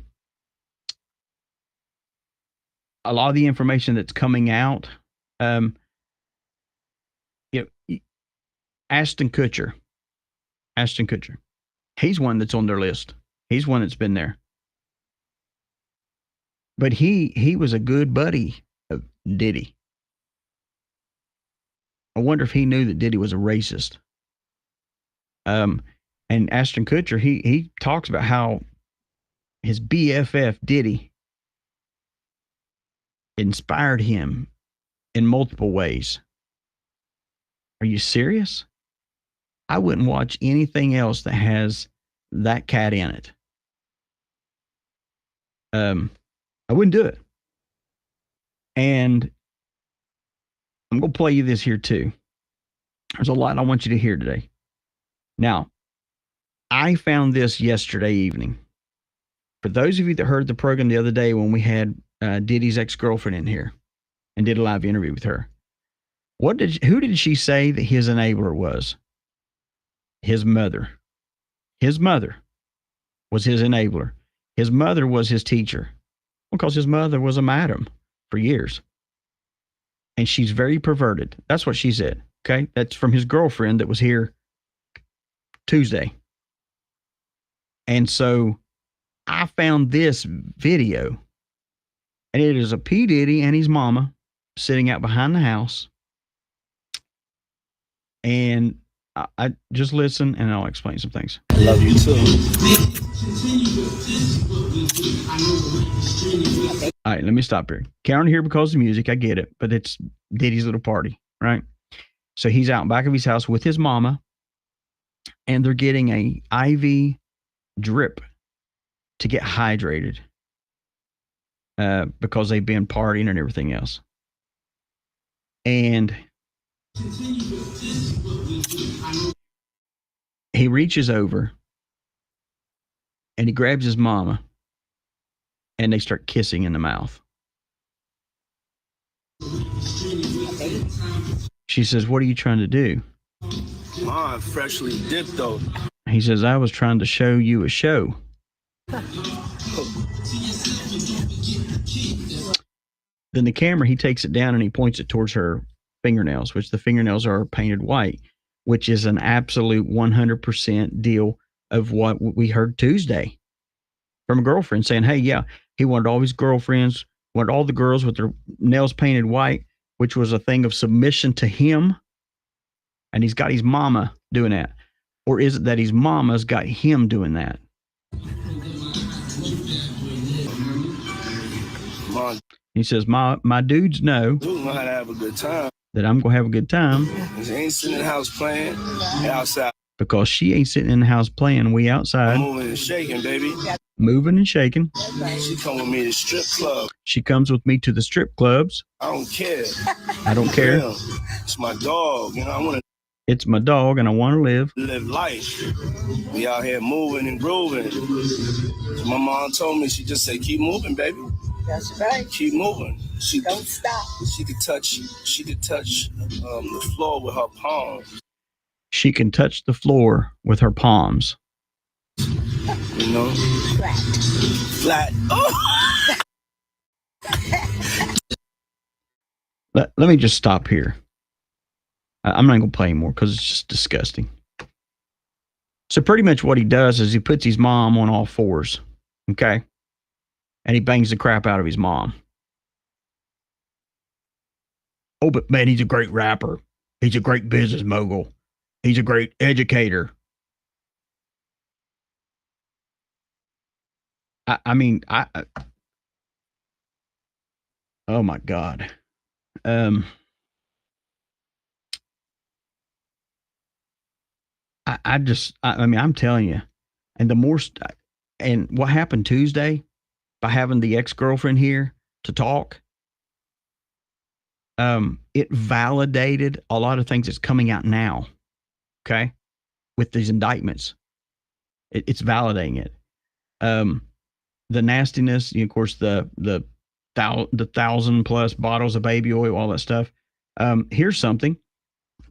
lot of the information that's coming out, Ashton Kutcher, he's one that's on their list. He's one that's been there. But he was a good buddy of Diddy. I wonder if he knew that Diddy was a racist. And Ashton Kutcher, he talks about how his BFF Diddy inspired him in multiple ways. Are you serious? I wouldn't watch anything else that has that cat in it. I wouldn't do it. And I'm going to play you this here too. There's a lot I want you to hear today. Now, I found this yesterday evening. For those of you that heard the program the other day when we had Diddy's ex-girlfriend in here and did a live interview with her, who did she say that his enabler was? His mother. His mother was his enabler. His mother was his teacher, because his mother was a madam for years. And she's very perverted. That's what she said. Okay. That's from his girlfriend that was here Tuesday. And so I found this video, and it is a P. Diddy and his mama sitting out behind the house. And I just listen and I'll explain some things. I love you too. All right, let me stop here. Karen here because of music. I get it, but it's Diddy's little party, right? So he's out back of his house with his mama, and they're getting a IV drip to get hydrated because they've been partying and everything else. And he reaches over and he grabs his mama and they start kissing in the mouth. She says, "What are you trying to do?" Mom, freshly dipped though. He says, "I was trying to show you a show." Then the camera, he takes it down and he points it towards her fingernails, which the fingernails are painted white, which is an absolute 100% deal of what we heard Tuesday from a girlfriend saying, hey, yeah, he wanted all his girlfriends, wanted all the girls with their nails painted white, which was a thing of submission to him. And he's got his mama doing that. Or is it that his mama's got him doing that? Mom, He says, my dudes know dude know how to have a good time. that I'm going to have a good time. She ain't sitting in the house playing. They outside. Because she ain't sitting in the house playing. We outside. Moving and shaking, baby. Moving and shaking. She come with me to strip club. She comes with me to the strip clubs. I don't care. I don't care. Yeah, it's my dog. You know, I want It's my dog and I want to live. to live life. We out here moving and grooving. My mom told me, she just said, keep moving, baby. That's right. Keep moving. Don't stop. She could touch the floor with her palms. She can touch the floor with her palms. You know? Flat. Oh! Let me just stop here. I'm not going to play anymore because it's just disgusting. So pretty much what he does is he puts his mom on all fours. Okay? And he bangs the crap out of his mom. Oh, but man, he's a great rapper. He's a great business mogul. He's a great educator. I mean, oh my God. I mean, I'm telling you, and the more, and what happened Tuesday by having the ex-girlfriend here to talk, it validated a lot of things that's coming out now. Okay. With these indictments, it's validating it. The nastiness, of course, the 1,000+ bottles of baby oil, all that stuff. Here's something.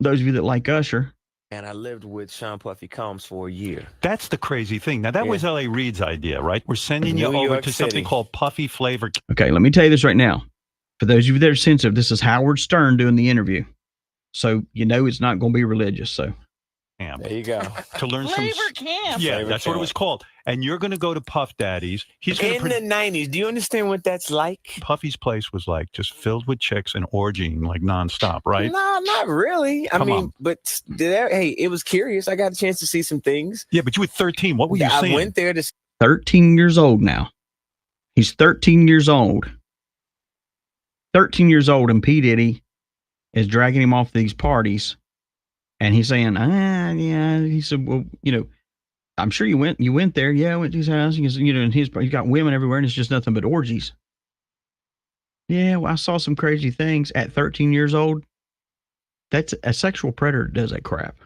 Those of you that like Usher. And I lived with Sean Puffy Combs for a year. That's the crazy thing. Now, that was L.A. Reid's idea, right? We're sending you over to something called Puffy Flavor. Okay, let me tell you this right now. For those of you that are sensitive, this is Howard Stern doing the interview. So, you know it's not going to be religious, so. There you go. To learn Flavor some camp. Yeah, Flavor that's what it camp. was called. And you're going to go to Puff Daddy's. He's going In the 90s. Do you understand what that's like? Puffy's place was like just filled with chicks and orgying like nonstop, right? No, not really. I Come mean, on. but hey, it was curious. I got a chance to see some things. Yeah, but you were 13. What were you I saying? went there to 13 years old now. He's 13 years old. 13 years old, and P. Diddy is dragging him off these parties. And he's saying, yeah. He said, well, you know, I'm sure you went there. Yeah, I went to his house. He said, you know, and he's got women everywhere, and it's just nothing but orgies. Yeah, well, I saw some crazy things at 13 years old. That's a sexual predator does that crap.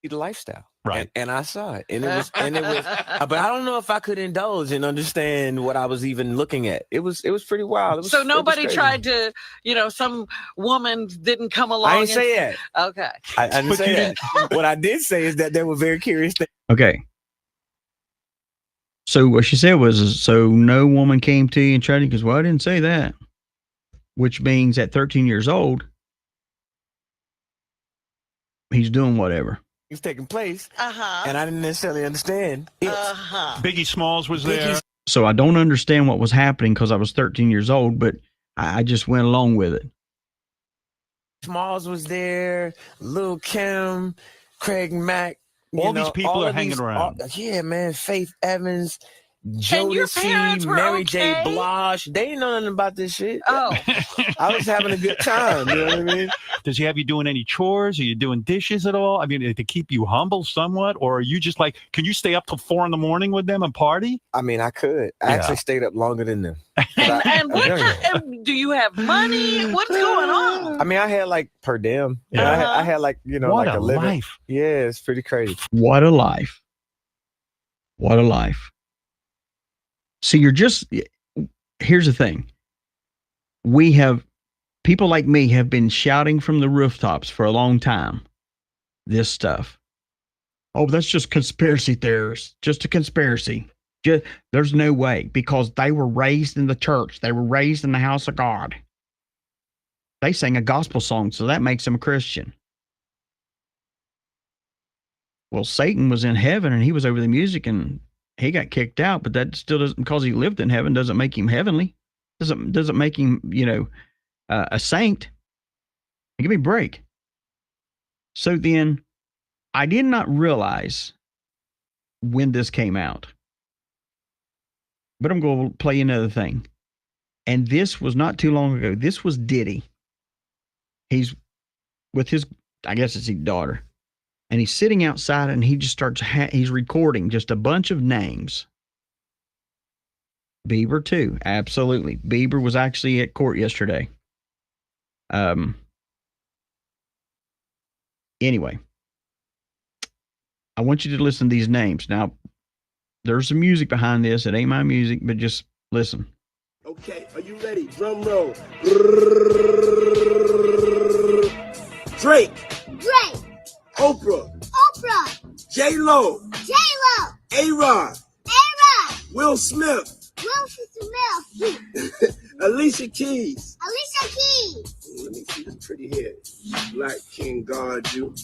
the lifestyle. Right. And I saw it. And it was, but I don't know if I could indulge and understand what I was even looking at. It was pretty wild. So nobody tried to, some woman didn't come along. I didn't say that. Okay. I didn't say that. What I did say is that they were very curious. Okay. So what she said was, so no woman came to you and tried to, because, well, I didn't say that. Which means at 13 years old, he's doing whatever. It's taking place. And I didn't necessarily understand it. Biggie Smalls was there. So I don't understand what was happening because I was 13 years old, but I just went along with it. Smalls was there, Lil Kim, Craig Mack. All these people are hanging around. Yeah, man. Faith Evans, And your parents Jodeci, were Mary okay? J. Blige. They ain't know nothing about this shit. Oh. I was having a good time. You know what I mean? Does he have you doing any chores? Are you doing dishes at all? I mean, to keep you humble somewhat? Or are you just like, can you stay up till 4 a.m. with them and party? I mean, I could. I actually stayed up longer than them. And do you have money? What's going on? I mean, I had like per diem. Yeah. I had like, you know, What like a a living. life. Yeah, it's pretty crazy. What a life. What a life. See, here's the thing. People like me have been shouting from the rooftops for a long time, this stuff. Oh, that's just conspiracy theorists, just a conspiracy. There's no way, because they were raised in the church. They were raised in the house of God. They sang a gospel song, so that makes them a Christian. Well, Satan was in heaven and he was over the music and he got kicked out, but that still doesn't, because he lived in heaven, doesn't make him heavenly. Doesn't make him, a saint. Give me a break. So then I did not realize when this came out, but I'm going to play another thing. And this was not too long ago. This was Diddy. He's with his, I guess it's his daughter. And he's sitting outside and he just starts, he's recording just a bunch of names. Bieber too. Absolutely. Bieber was actually at court yesterday. Anyway, I want you to listen to these names. Now, there's some music behind this. It ain't my music, but just listen. Okay, are you ready? Drum roll. Drake. Oprah. J-Lo. A-Rod. Will Smith. Alicia Keys. Let me see this pretty hair. Black King guard you.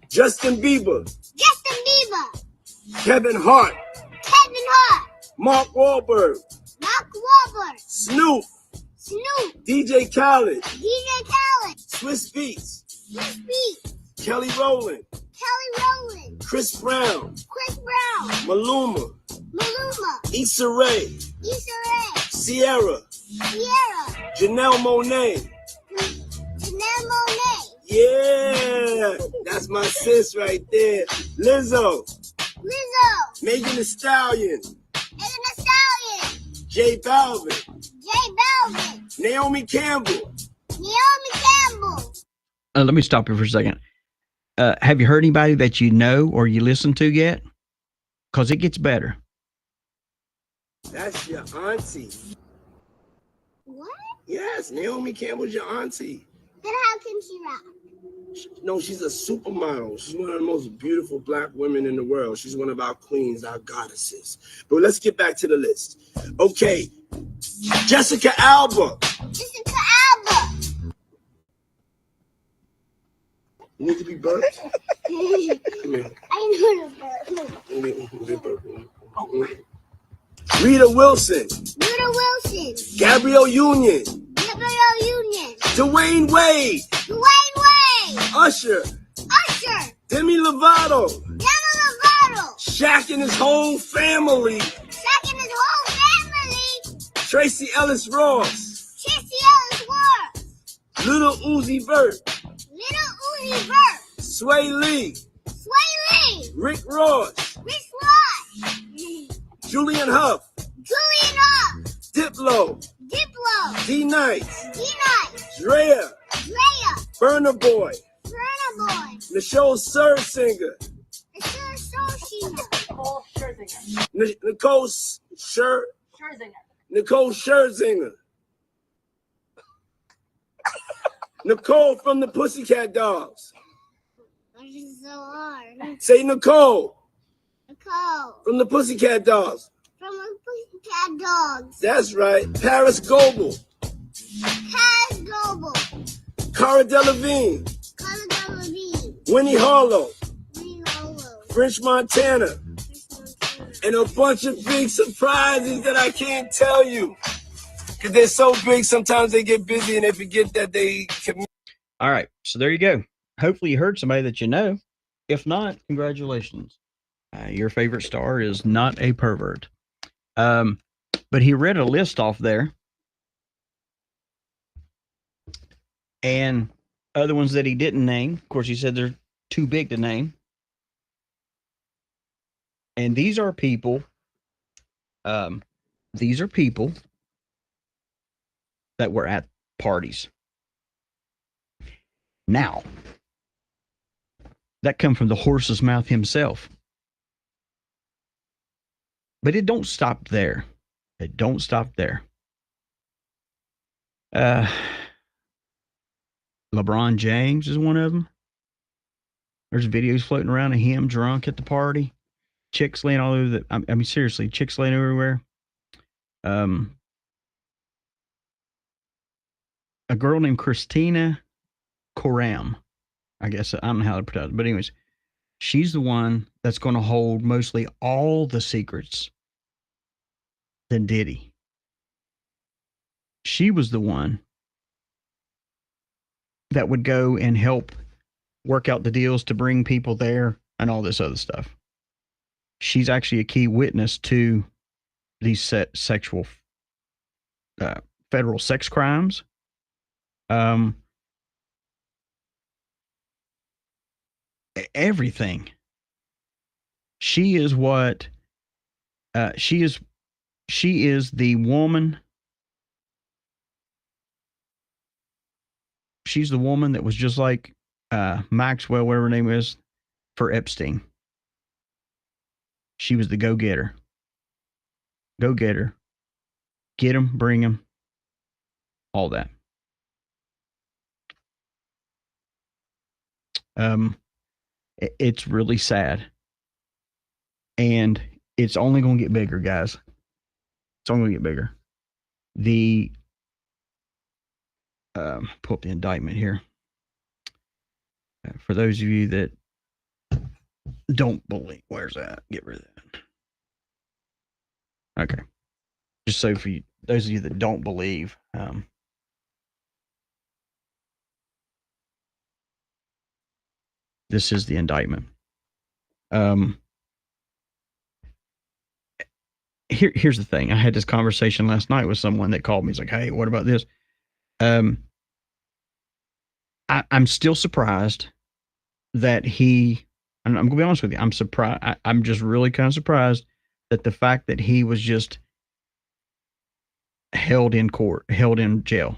Justin Bieber. Kevin Hart. Mark Wahlberg. Snoop. DJ Khaled. Swiss Beats. Kelly Rowland. Chris Brown. Maluma. Issa Rae. Sierra. Janelle Monáe. Yeah, that's my sis right there. Lizzo. Megan Thee Stallion. J Balvin. Naomi Campbell. Let me stop you for a second. Have you heard anybody that you know or you listen to yet? Because it gets better. That's your auntie. What? Yes, Naomi Campbell's your auntie. Then how can she rap? No, she's a supermodel. She's one of the most beautiful black women in the world. She's one of our queens, our goddesses. But let's get back to the list. Okay, Jessica Alba. You need to be burped? Come here. I know the bird. Rita Wilson. Gabrielle Union. Dwayne Wade. Usher. Demi Lovato. Shaq and his whole family. Tracy Ellis Ross. Little Uzi Vert. Sway Lee. Rick Ross. Julian Huff. Diplo. D-Nice. Drea. Burna Boy. Nicole Scherzinger. Nicole Scherzinger. Nicole from the Pussycat Dolls. It's so hard. Say Nicole. Nicole. From the Pussycat Dolls. From the Pussycat Dogs. That's right. Paris Goebel. Cass Global. Cara Delevingne. Cara Delevingne. Winnie Harlow. Winnie Harlow. French Montana. And a bunch of big surprises that I can't tell you. Because they're so big, sometimes they get busy and they forget that they can. All right. So there you go. Hopefully you heard somebody that you know. If not, congratulations. Your favorite star is not a pervert. But he read a list off there. And other ones that he didn't name. Of course, he said they're too big to name. And these are people. These are people that were at parties. Now, that come from the horse's mouth himself. But it don't stop there. It don't stop there. LeBron James is one of them. There's videos floating around of him drunk at the party. Chicks laying all over the... I mean, seriously, chicks laying everywhere. A girl named Christina Koram. I guess, I don't know how to pronounce it. But anyways, she's the one that's going to hold mostly all the secrets than Diddy. She was the one that would go and help work out the deals to bring people there and all this other stuff. She's actually a key witness to these sexual federal sex crimes. Everything. She is what she is the woman. She's the woman that was just like Maxwell, whatever her name is, for Epstein. She was the go-getter. Go-getter. Get him, bring him, all that. It's really sad. And it's only going to get bigger, guys. It's only going to get bigger. Pull up the indictment here. For those of you that don't believe, where's that? Get rid of that. Okay. Just so for you, those of you that don't believe, this is the indictment. Here's the thing. I had this conversation last night with someone that called me. He's like, "Hey, what about this?" I'm still surprised that and I'm gonna be honest with you. I'm surprised. I'm just really kind of surprised that the fact that he was just held in court, held in jail.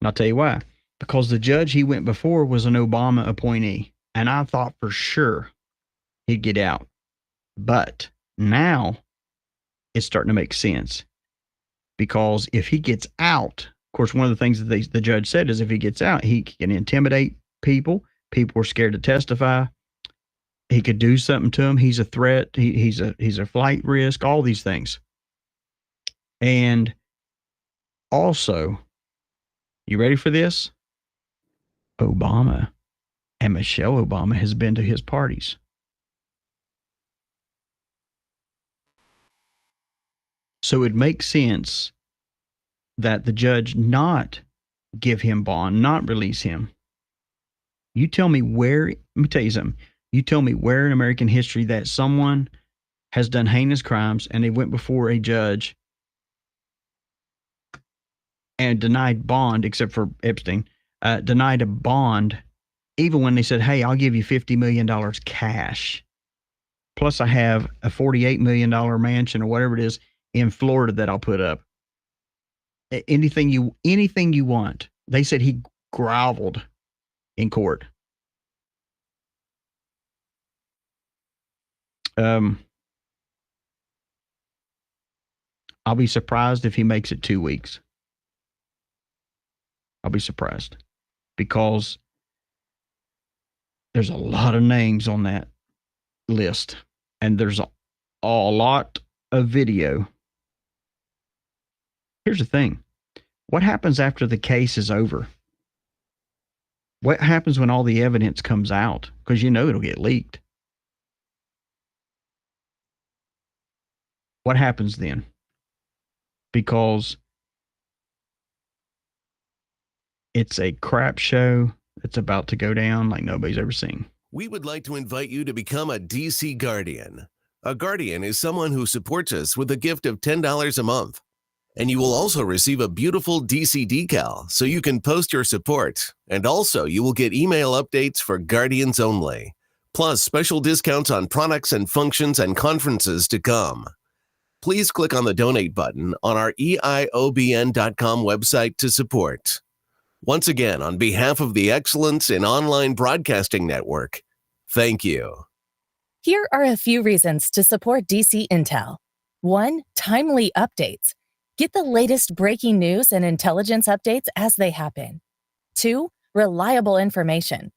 And I'll tell you why. Because the judge he went before was an Obama appointee, and I thought for sure he'd get out. But now it's starting to make sense, because if he gets out, of course, one of the things that the judge said is if he gets out, he can intimidate people. People are scared to testify. He could do something to him. He's a threat. He's a flight risk. All these things. And also, you ready for this? Obama and Michelle Obama has been to his parties. So it makes sense that the judge not give him bond, not release him. You tell me where, let me tell you something. You tell me where in American history that someone has done heinous crimes and they went before a judge and denied bond, except for Epstein, denied a bond, even when they said, "Hey, I'll give you $50 million cash. Plus I have a $48 million mansion," or whatever it is, in Florida that I'll put up. Anything you want. They said he groveled in court. I'll be surprised if he makes it 2 weeks. I'll be surprised, because there's a lot of names on that list, and there's a lot of video. Here's the thing. What happens after the case is over? What happens when all the evidence comes out? Because you know it'll get leaked. What happens then? Because It's a crap show that's about to go down like nobody's ever seen. We would like to invite you to become a DC Guardian. A Guardian is someone who supports us with a gift of $10 a month. And you will also receive a beautiful DC decal so you can post your support. And also, you will get email updates for Guardians only, plus special discounts on products and functions and conferences to come. Please click on the donate button on our eiobn.com website to support. Once again, on behalf of the Excellence in Online Broadcasting Network, thank you. Here are a few reasons to support DC Intel. 1. Timely updates. Get the latest breaking news and intelligence updates as they happen. 2. Reliable information.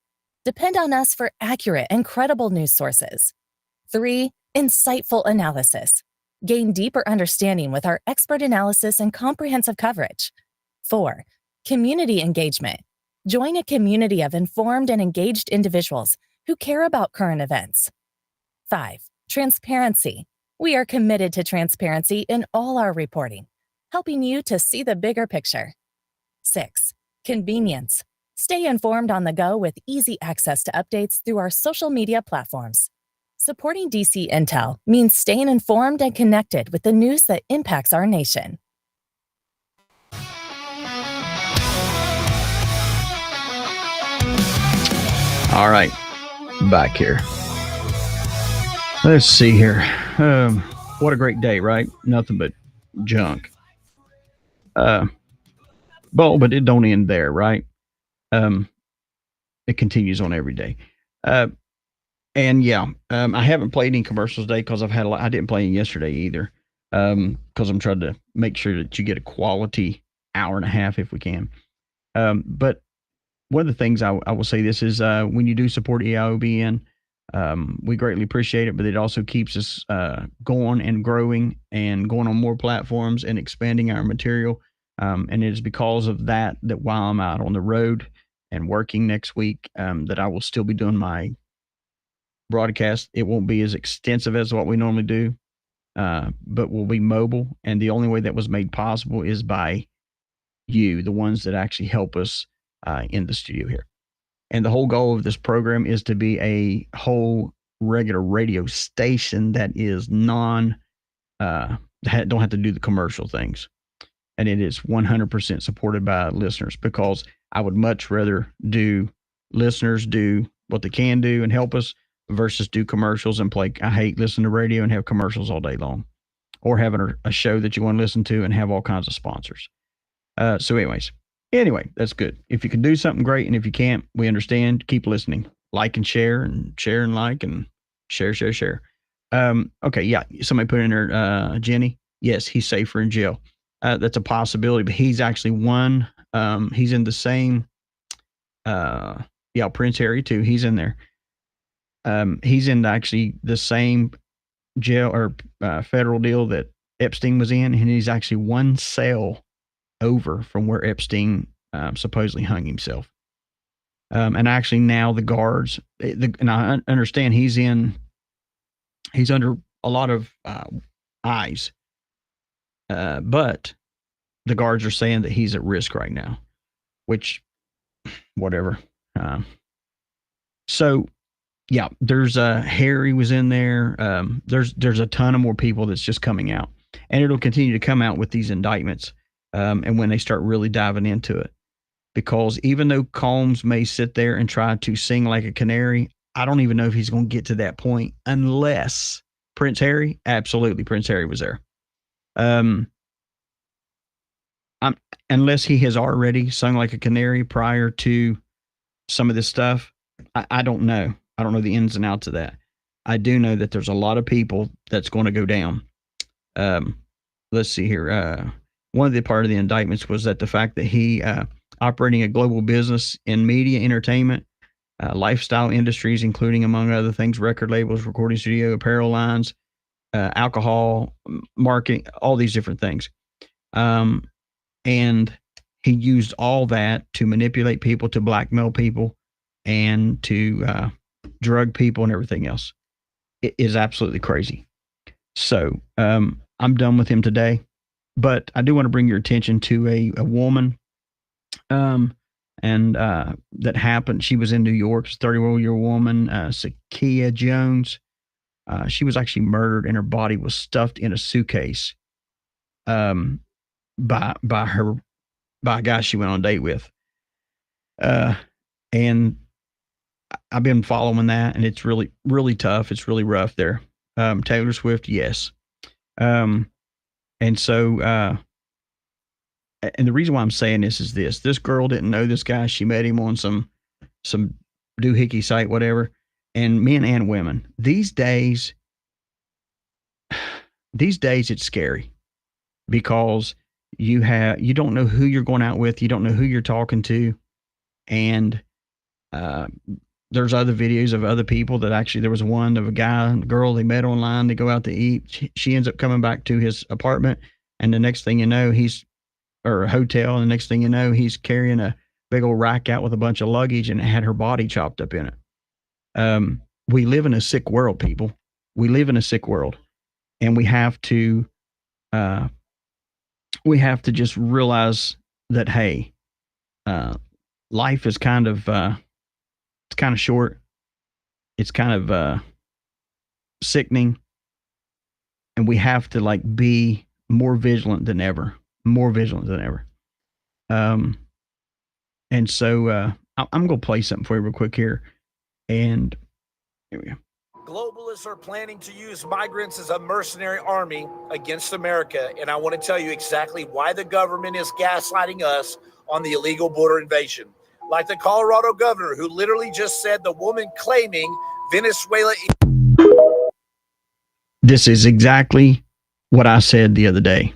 Depend on us for accurate and credible news sources. 3. Insightful analysis. Gain deeper understanding with our expert analysis and comprehensive coverage. 4. Community engagement. Join a community of informed and engaged individuals who care about current events. 5. Transparency. We are committed to transparency in all our reporting, helping you to see the bigger picture. 6. Convenience. Stay informed on the go with easy access to updates through our social media platforms. Supporting DC Intel means staying informed and connected with the news that impacts our nation. All right, back here. Let's see here. What a great day, right? Nothing but junk. But it don't end there, right? It continues on every day. And yeah, I haven't played any commercials today because I've had a lot. I didn't play any yesterday either, because I'm trying to make sure that you get a quality hour and a half if we can. But one of the things I will say this is when you do support EIOBN, we greatly appreciate it, but it also keeps us going and growing and going on more platforms and expanding our material. And it is because of that while I'm out on the road and working next week, that I will still be doing my broadcast. It won't be as extensive as what we normally do, but we'll be mobile. And the only way that was made possible is by you, the ones that actually help us in the studio here. And the whole goal of this program is to be a whole regular radio station that is don't have to do the commercial things. And it is 100% supported by listeners, because I would much rather listeners do what they can do and help us versus do commercials and play. I hate listening to radio and have commercials all day long, or having a show that you want to listen to and have all kinds of sponsors. So anyway, that's good. If you can do something, great. And if you can't, we understand. Keep listening. Like and share and like and share. Okay. Yeah. Somebody put in there, Jenny. Yes, he's safer in jail. That's a possibility, but he's actually one. He's in the same, Prince Harry too. He's in there. He's in actually the same jail or federal deal that Epstein was in. And he's actually one cell over from where Epstein supposedly hung himself. And actually now the guards, and I understand he's under a lot of eyes, but the guards are saying that he's at risk right now, which, whatever. So yeah, there's Harry was in there. There's a ton of more people that's just coming out, and it'll continue to come out with these indictments. And when they start really diving into it, because even though Combs may sit there and try to sing like a canary, I don't even know if he's going to get to that point unless Prince Harry, absolutely, Prince Harry was there. Unless he has already sung like a canary prior to some of this stuff, I don't know. I don't know the ins and outs of that. I do know that there's a lot of people that's going to go down. Let's see here. One of the part of the indictments was that the fact that he operating a global business in media, entertainment, lifestyle industries, including, among other things, record labels, recording studio, apparel lines, alcohol, marketing, all these different things. And he used all that to manipulate people, to blackmail people, and to drug people and everything else. It is absolutely crazy. So I'm done with him today. But I do want to bring your attention to a woman. And and that happened. She was in New York. She's a 31-year-old woman, Sakia Jones. She was actually murdered, and her body was stuffed in a suitcase by a guy she went on a date with. And I've been following that, and it's really, really tough. It's really rough there. Taylor Swift, yes. And so, and the reason why I'm saying this is this girl didn't know this guy. She met him on some doohickey site, whatever. And men and women, these days, it's scary because you don't know who you're going out with. You don't know who you're talking to. And, there's other videos of other people that actually, there was one of a guy and a girl they met online. They go out to eat. She ends up coming back to his apartment. And the next thing you know, or a hotel. And the next thing you know, he's carrying a big old rack out with a bunch of luggage and it had her body chopped up in it. We live in a sick world, people. We live in a sick world, and we have to just realize that, hey, life is kind of short. It's kind of sickening, and we have to be more vigilant than ever. And so I'm going to play something for you real quick here. And here we go. Globalists are planning to use migrants as a mercenary army against America. And I want to tell you exactly why the government is gaslighting us on the illegal border invasion. Like the Colorado governor, who literally just said the woman claiming Venezuela. This is exactly what I said the other day.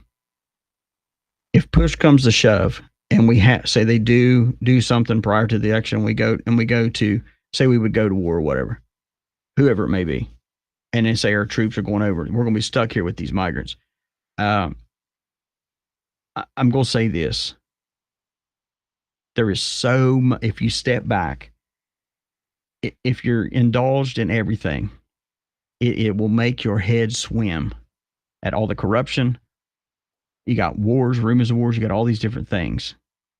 If push comes to shove, and we say they do something prior to the election, we go to, say we would go to war or whatever, whoever it may be, and then say our troops are going over, we're going to be stuck here with these migrants. I'm going to say this. There is so much, if you step back, if you're indulged in everything, it will make your head swim at all the corruption. You got wars, rumors of wars, you got all these different things.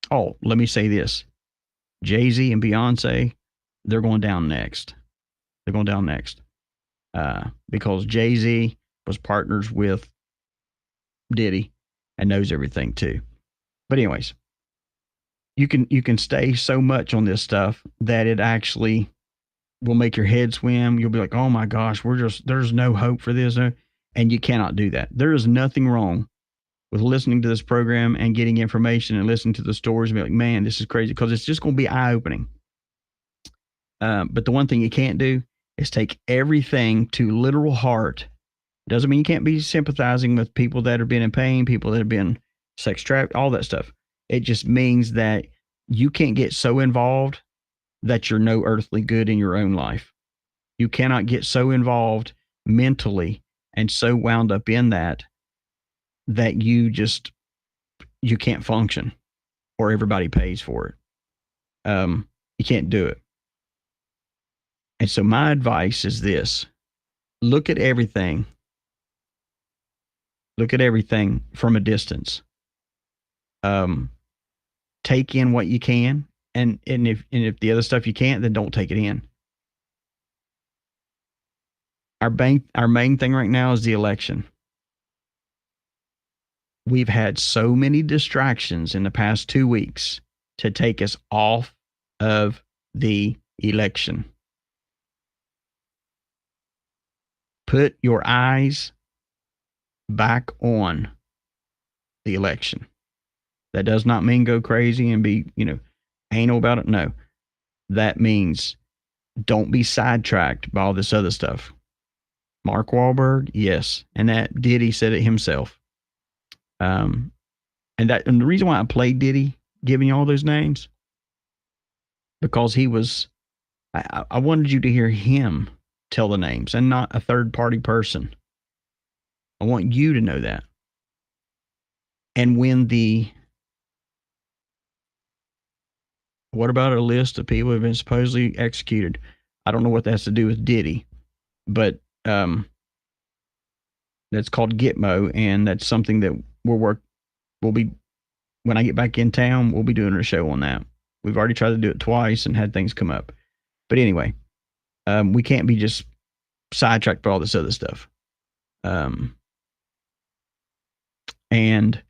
Oh, let me say this. Jay-Z and Beyonce, they're going down next. They're going down next. Because Jay-Z was partners with Diddy and knows everything too. But anyways, you can stay so much on this stuff that it actually will make your head swim. You'll be like, oh my gosh, there's no hope for this. And you cannot do that. There is nothing wrong with listening to this program and getting information and listening to the stories and be like, man, this is crazy, because it's just going to be eye-opening. But the one thing you can't do is take everything to literal heart. Doesn't mean you can't be sympathizing with people that are being in pain, people that have been sex trapped, all that stuff. It just means that you can't get so involved that you're no earthly good in your own life. You cannot get so involved mentally and so wound up in that you can't function, or everybody pays for it. You can't do it. And so my advice is this: look at everything from a distance. Take in what you can, and if the other stuff you can't, then don't take it in. Our main thing right now is the election. We've had so many distractions in the past 2 weeks to take us off of the election. Put your eyes back on the election. That does not mean go crazy and be, anal about it. No. That means don't be sidetracked by all this other stuff. Mark Wahlberg, yes. And that Diddy said it himself. And the reason why I played Diddy, giving you all those names, because I wanted you to hear him tell the names and not a third party person. I want you to know that. And when what about a list of people who have been supposedly executed? I don't know what that has to do with Diddy, but that's called Gitmo, and that's something that we'll be, when I get back in town, we'll be doing a show on that. We've already tried to do it twice and had things come up. But anyway, we can't be just sidetracked by all this other stuff. And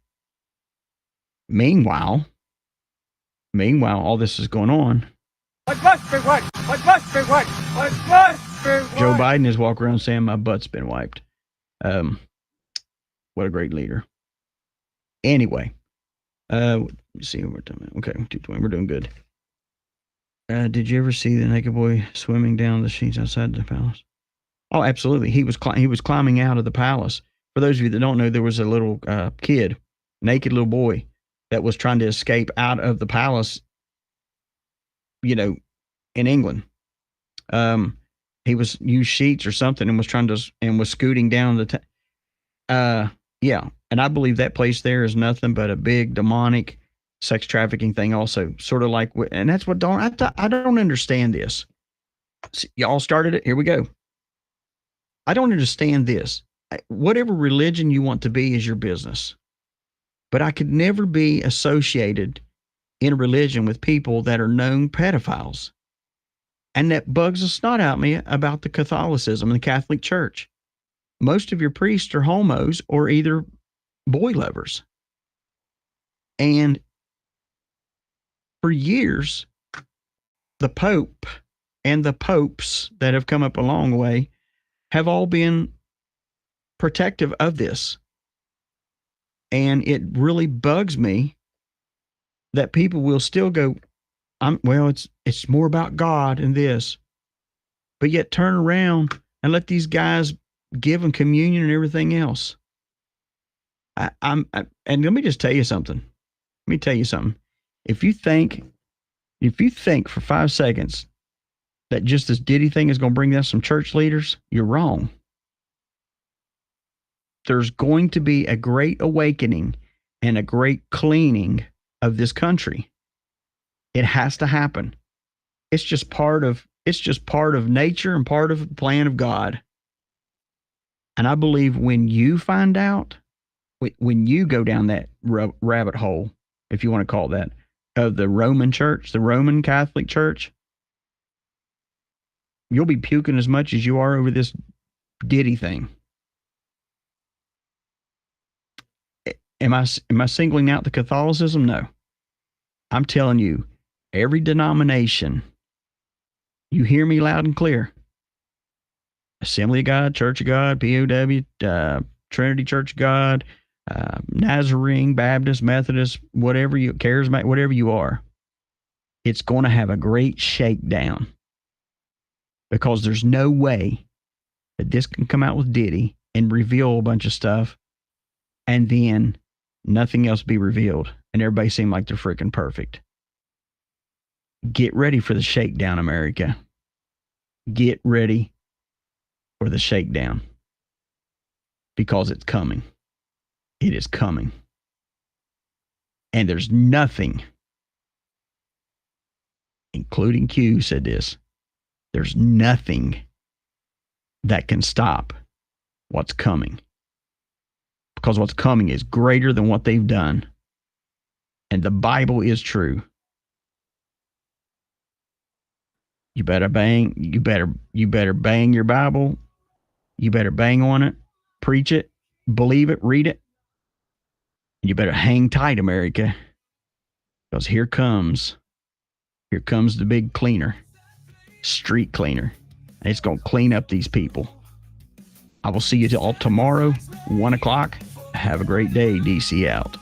meanwhile, all this is going on. What must be what? What must be what? What must be what? Joe Biden is walking around saying my butt's been wiped. What a great leader. Anyway, let me see what we're doing. Okay, 220. We're doing good. Did you ever see the naked boy swimming down the sheets outside the palace? Oh, absolutely. He was climbing out of the palace. For those of you that don't know, there was a little kid, naked little boy, that was trying to escape out of the palace, in England. He was used sheets or something and was scooting down the. Yeah, and I believe that place there is nothing but a big demonic sex trafficking thing. Also, sort of like, and that's what I don't understand this. See, y'all started it. Here we go. I don't understand this. Whatever religion you want to be is your business. But I could never be associated in a religion with people that are known pedophiles. And that bugs the snot out of me about the Catholicism and the Catholic Church. Most of your priests are homos or either boy lovers. And for years, the Pope and the popes that have come up a long way have all been protective of this. And it really bugs me that people will still go, it's more about God and this, but yet turn around and let these guys give them communion and everything else. And let me just tell you something. If you think for 5 seconds that just this Diddy thing is going to bring down some church leaders, you're wrong. There's going to be a great awakening and a great cleaning of this country. It has to happen. It's just part of nature and part of the plan of God. And I believe when you find out, when you go down that rabbit hole, if you want to call it that, of the Roman Church, the Roman Catholic Church, you'll be puking as much as you are over this Diddy thing. Am I singling out the Catholicism? No. I'm telling you, every denomination, you hear me loud and clear. Assembly of God, Church of God, POW, Trinity Church of God, Nazarene, Baptist, Methodist, whatever you, Charismatic, whatever you are, it's going to have a great shakedown. Because there's no way that this can come out with Diddy and reveal a bunch of stuff and then nothing else be revealed and everybody seem like they're freaking perfect. Get ready for the shakedown, America. Get ready for the shakedown. Because it's coming. It is coming. And there's nothing, including Q said this, there's nothing that can stop what's coming. Because what's coming is greater than what they've done. And the Bible is true. You better bang your Bible. You better bang on it, preach it, believe it, read it. You better hang tight, America. Because here comes the big cleaner, street cleaner. And it's going to clean up these people. I will see you all tomorrow, 1 o'clock. Have a great day. DC out.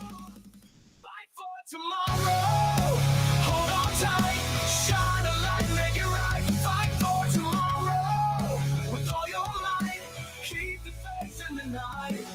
Keep the faith in the night.